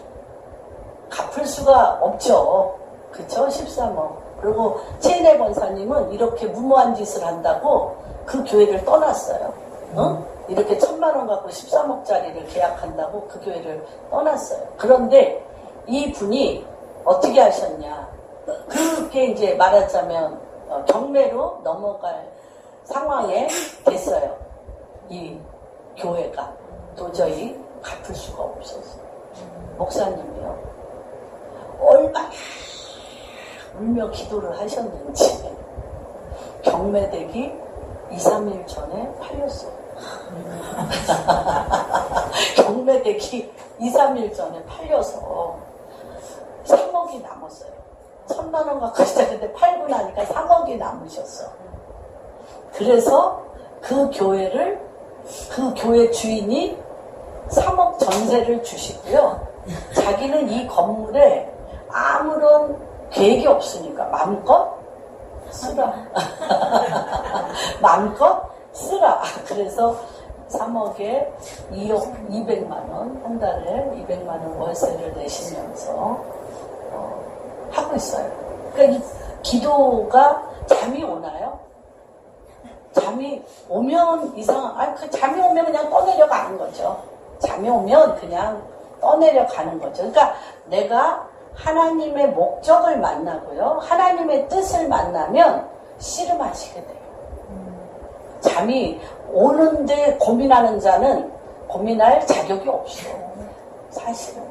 갚을 수가 없죠. 그쵸? 13억. 그리고 최인혜 권사님은 이렇게 무모한 짓을 한다고 그 교회를 떠났어요. 이렇게 1,000만 원 갖고 13억짜리를 계약한다고 그 교회를 떠났어요. 그런데 이 분이 어떻게 하셨냐. 그렇게 이제 말하자면 경매로 넘어갈 상황에 됐어요. 이 교회가 도저히 갚을 수가 없었어요. 목사님이요. 얼마나 울며 기도를 하셨는지 경매되기 2, 3일 전에 팔렸어요. 경매되기 2, 3일 전에 팔려서 3억이 남았어요. 1,000만 원 갖고 시작했는데 팔고 나니까 3억이 남으셨어. 그래서 그 교회 주인이 3억 전세를 주시고요. 자기는 이 건물에 아무런 계획이 없으니까 마음껏 쓰라. 마음껏 쓰라. 그래서 3억에 2억 200만 원, 한 달에 200만 원 월세를 내시면서 하고 있어요. 그러니까 이 기도가 잠이 오나요? 잠이 오면 그 잠이 오면 그냥 떠내려가는 거죠. 잠이 오면 그냥 떠내려가는 거죠. 그러니까 내가 하나님의 목적을 만나고요. 하나님의 뜻을 만나면 씨름하시게 돼요. 잠이 오는데 고민하는 자는 고민할 자격이 없어. 사실은.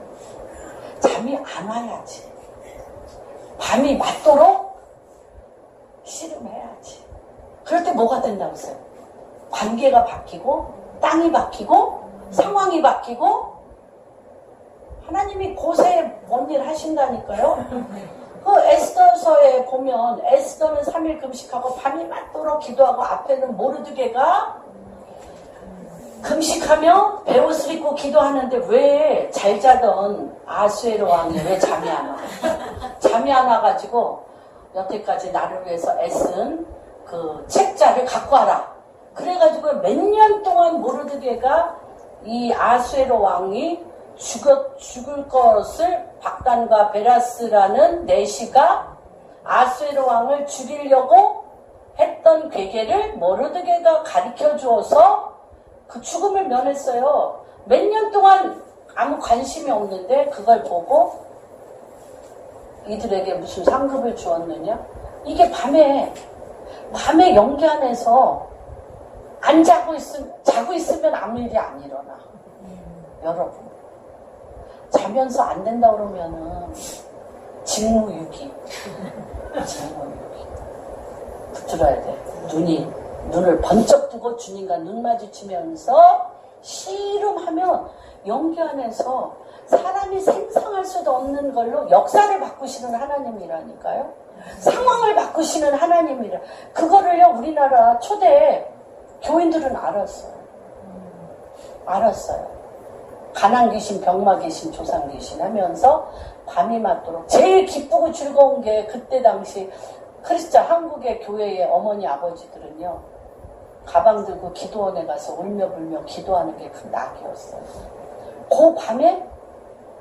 잠이 안 와야지. 밤이 맞도록 씨름해야지. 그럴 때 뭐가 된다고 했어요? 관계가 바뀌고 땅이 바뀌고 상황이 바뀌고 하나님이 곳에 뭔 일 하신다니까요. 그 에스더서에 보면 에스더는 3일 금식하고 밤이 맞도록 기도하고 앞에는 모르드게가 금식하며 베옷을 입고 기도하는데 왜 잘 자던 아수에로 왕이 왜 잠이 안 와? 잠이 안 와가지고 여태까지 나를 위해서 애쓴 그 책자를 갖고 와라. 그래가지고 몇 년 동안 모르드게가 이 아수에로 왕이 죽을 것을 박단과 베라스라는 내시가 아수에로 왕을 죽이려고 했던 괴계를 모르드게가 가르쳐 주어서 그 죽음을 면했어요. 몇 년 동안 아무 관심이 없는데 그걸 보고 이들에게 무슨 상급을 주었느냐? 이게 밤에 연기 안에서 안 자고 있으면 아무 일이 안 일어나. 여러분. 자면서 안 된다 그러면은 직무유기 붙들어야 돼. 눈을 번쩍 뜨고 주님과 눈 마주치면서 씨름하면 연기 안에서 사람이 상상할 수도 없는 걸로 역사를 바꾸시는 하나님이라니까요. 상황을 바꾸시는 하나님이라. 그거를요 우리나라 초대 교인들은 알았어요. 가난 귀신, 병마 귀신, 조상 귀신 하면서 밤이 맞도록 제일 기쁘고 즐거운 게 그때 당시 크리스찬 한국의 교회의 어머니 아버지들은요 가방 들고 기도원에 가서 울며 불며 기도하는 게 그 낙이었어요. 그 밤에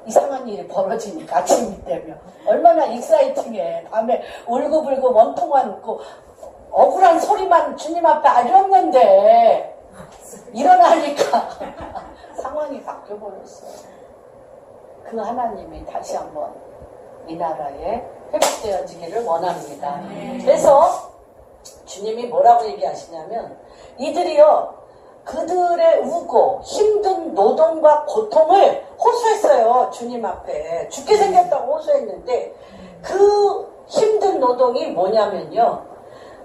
이상한 일이 벌어지니까 아침이 되면 얼마나 익사이팅해. 밤에 울고불고 원통 안고 억울한 소리만 주님 앞에 아렸는데 일어나니까 상황이 바뀌어버렸어요. 그 하나님이 다시 한번 이 나라에 회복되어지기를 원합니다. 그래서 주님이 뭐라고 얘기하시냐면 이들이요 그들의 우고 힘든 노동과 고통을 호소했어요. 주님 앞에 죽게 생겼다고 호소했는데 그 힘든 노동이 뭐냐면요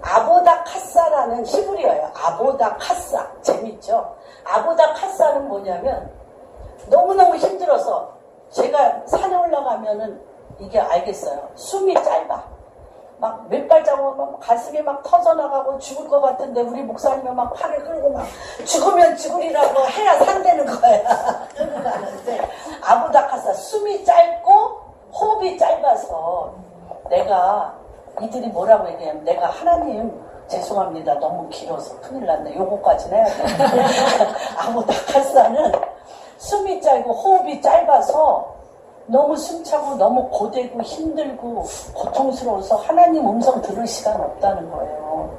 아보다 카사라는 히브리어예요. 아보다 카사. 재밌죠? 아보다 카사는 뭐냐면 너무너무 힘들어서 제가 산에 올라가면은 이게 알겠어요. 숨이 짧아. 막 몇 발자국 막 가슴이 막 터져나가고 죽을 것 같은데 우리 목사님은 막 팔을 끌고 막 죽으면 죽으리라고 해야 산다는 거야. 끌고 가는데 아보다 카사 숨이 짧고 호흡이 짧아서 내가 이들이 뭐라고 얘기하면 내가 하나님 죄송합니다. 너무 길어서 큰일 났네. 요거까지는 해야 돼. 아보다 카사는 숨이 짧고 호흡이 짧아서 너무 숨차고 너무 고되고 힘들고 고통스러워서 하나님 음성 들을 시간 없다는 거예요.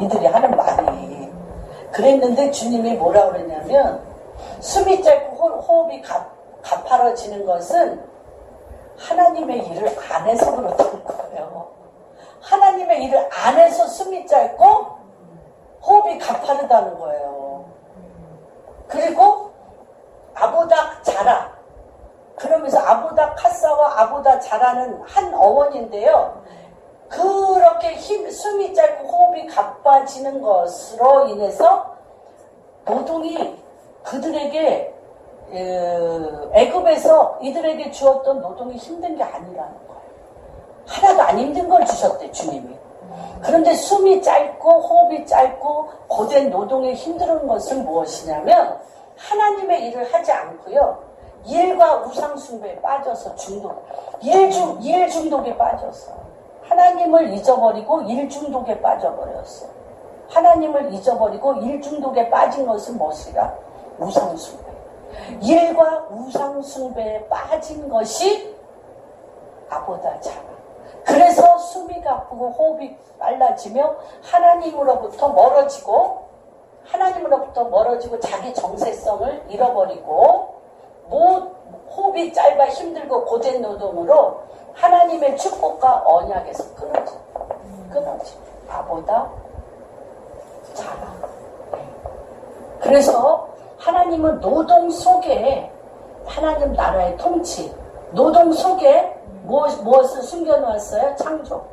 이들이 하는 말이. 그랬는데 주님이 뭐라고 그러냐면 숨이 짧고 호흡이 가파라지는 것은 하나님의 일을 안 해서 그렇다는 거예요. 하나님의 일을 안 해서 숨이 짧고 호흡이 가파르다는 거예요. 그리고 아보다 자라. 그러면서 아보다 카사와 아보다 자라는 한 어원인데요. 그렇게 숨이 짧고 호흡이 가빠지는 것으로 인해서 노동이 그들에게 애굽에서 이들에게 주었던 노동이 힘든 게 아니라는 거예요. 하나도 안 힘든 걸 주셨대 주님이. 그런데 숨이 짧고 호흡이 짧고 고된 노동에 힘든 것은 무엇이냐면 하나님의 일을 하지 않고요. 일과 우상숭배에 빠져서 일 중독에 빠졌어. 하나님을 잊어버리고 일 중독에 빠져버렸어. 하나님을 잊어버리고 일 중독에 빠진 것은 무엇이라? 우상숭배. 일과 우상숭배에 빠진 것이 나보다 작아. 그래서 숨이 가쁘고 호흡이 빨라지며 하나님으로부터 멀어지고 자기 정체성을 잃어버리고 호흡이 짧아 힘들고 고된 노동으로 하나님의 축복과 언약에서 끊어져. 나보다 작아. 그래서 하나님은 노동 속에 하나님 나라의 통치, 노동 속에 무엇을 숨겨놓았어요? 창조.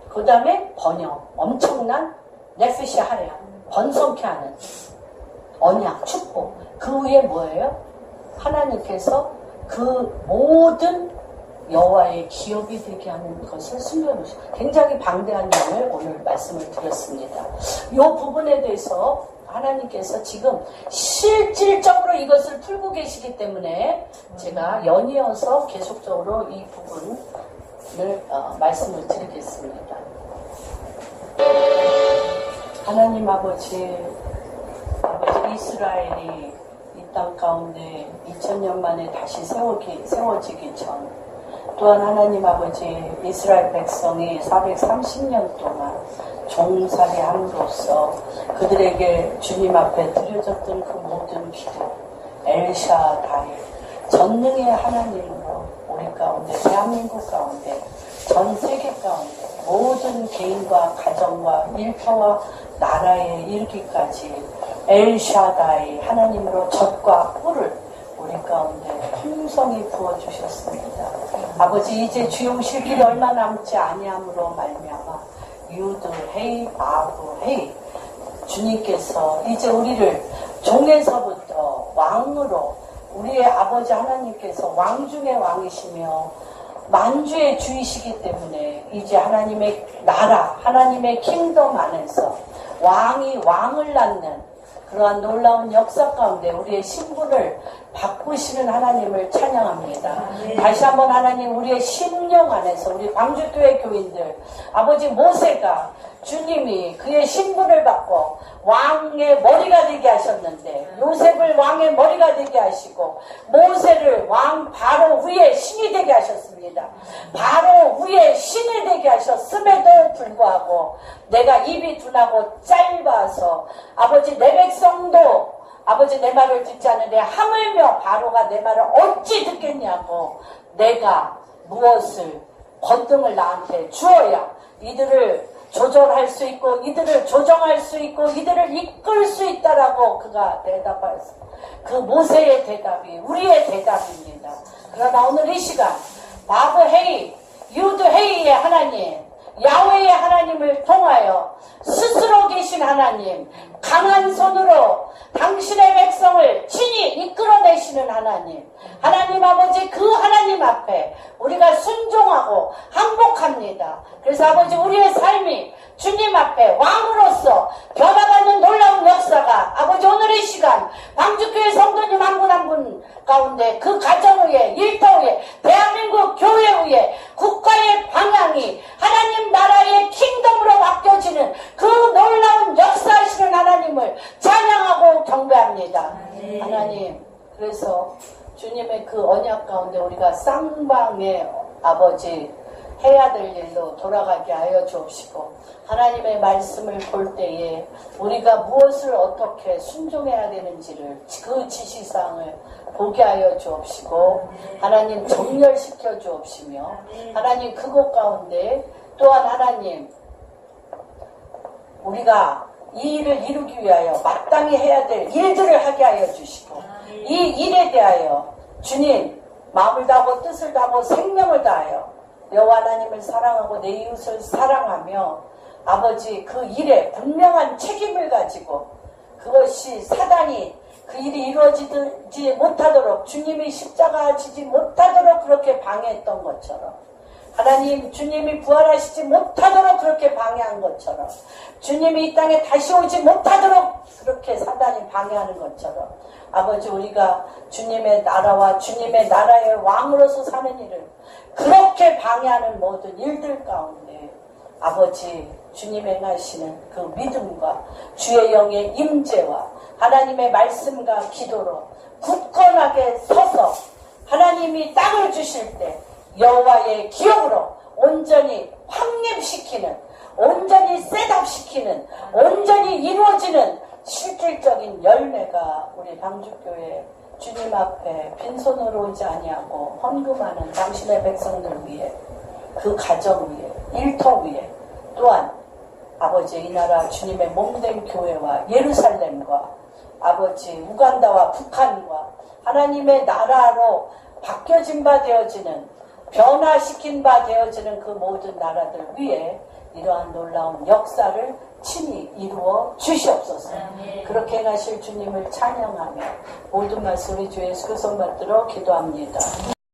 그 다음에 번영, 엄청난 네피시 하랴, 번성케 하는 언약, 축복. 그 위에 뭐예요? 하나님께서 그 모든 여호와의 기업이 되게 하는 것을 숨겨놓으시고 굉장히 방대한 양을 오늘 말씀을 드렸습니다. 이 부분에 대해서 하나님께서 지금 실질적으로 이것을 풀고 계시기 때문에 제가 연이어서 계속적으로 이 부분을 말씀을 드리겠습니다. 하나님 아버지 이스라엘이 이 땅 가운데 2000년 만에 다시 세워지기 전 또한 하나님 아버지 이스라엘 백성이 430년 동안 종살이 함으로써 그들에게 주님 앞에 드려졌던 그 모든 기도 엘샤다이 전능의 하나님으로 우리 가운데 대한민국 가운데 전 세계 가운데 모든 개인과 가정과 일터와 나라에 이르기까지 엘샤다이 하나님으로 젖과 꿀을 우리 가운데 풍성히 부어주셨습니다. 아버지 이제 주의 오실 길이 얼마 남지 아니함으로 말미암아 유드 헤이 아부 헤이 주님께서 이제 우리를 종에서부터 왕으로 우리의 아버지 하나님께서 왕 중의 왕이시며 만주의 주이시기 때문에 이제 하나님의 나라 하나님의 킹덤 안에서 왕이 왕을 낳는 그러한 놀라운 역사 가운데 우리의 신분을 바꾸시는 하나님을 찬양합니다. 다시 한번 하나님 우리의 심령 안에서 우리 광주교회 교인들 아버지 모세가 주님이 그의 신분을 받고 왕의 머리가 되게 하셨는데 요셉을 왕의 머리가 되게 하시고 모세를 왕 바로 위에 신이 되게 하셨습니다. 바로 위에 신이 되게 하셨음에도 불구하고 내가 입이 둔하고 짧아서 아버지 내 백성도 아버지 내 말을 듣지 않으래 하물며 바로가 내 말을 어찌 듣겠냐고 내가 무엇을 권능을 나한테 주어야 이들을 조절할 수 있고 이들을 조정할 수 있고 이들을 이끌 수 있다라고 그가 대답했습니다. 그 모세의 대답이 우리의 대답입니다. 그러나 오늘 이 시간 바브헤이 유드헤이의 하나님 야훼의 하나님을 통하여 스스로 계신 하나님 강한 손으로 당신의 백성을 친히 이끌어내시는 하나님 아버지 그 하나님 앞에 우리가 순종하고 항복합니다. 그래서 아버지 우리의 삶이 주님 앞에 왕으로서 변화받는 놀라운 역사가 아버지 오늘 이 시간 광주교회 성도님 한 분 한 분 가운데 그 가정 위에 일터 위에 대한민국 교회 위에 국가의 방향이 하나님 나라의 킹덤으로 바뀌어지는 그 놀라운 역사하시는 하나님을 찬양하고 경배합니다. 하나님 그래서 주님의 그 언약 가운데 우리가 쌍방의 아버지 해야 될 일로 돌아가게 하여 주옵시고 하나님의 말씀을 볼 때에 우리가 무엇을 어떻게 순종해야 되는지를 그 지시사항을 보게 하여 주옵시고 하나님 정렬시켜 주옵시며 하나님 그곳 가운데 또한 하나님 우리가 이 일을 이루기 위하여 마땅히 해야 될 일들을 하게 하여 주시고 이 일에 대하여 주님 마음을 다하고 뜻을 다하고 생명을 다하여 여호와 하나님을 사랑하고 내 이웃을 사랑하며 아버지 그 일에 분명한 책임을 가지고 그것이 사단이 그 일이 이루어지지 못하도록 주님이 십자가 지지 못하도록 그렇게 방해했던 것처럼 하나님, 주님이 부활하시지 못하도록 그렇게 방해한 것처럼, 주님이 이 땅에 다시 오지 못하도록 그렇게 사단이 방해하는 것처럼, 아버지, 우리가 주님의 나라와 주님의 나라의 왕으로서 사는 일을 그렇게 방해하는 모든 일들 가운데 아버지, 주님 행하시는 그 믿음과 주의 영의 임재와 하나님의 말씀과 기도로 굳건하게 서서 하나님이 땅을 주실 때 여호와의 기업으로 온전히 확립시키는, 온전히 셋업시키는, 온전히 이루어지는 실질적인 열매가 우리 방주교회 주님 앞에 빈손으로 오지 아니하고 헌금하는 당신의 백성들 위해, 그 가정 위에, 일터 위에, 또한 아버지, 이 나라 주님의 몸된 교회와 예루살렘과 아버지, 우간다와 북한과 하나님의 나라로 바뀌어진 바 되어지는, 변화시킨 바 되어지는 그 모든 나라들 위에 이러한 놀라운 역사를 친히 이루어 주시옵소서. 그렇게 행하실 주님을 찬양하며 모든 말씀 우리 주 예수 그리스도 받들어 기도합니다.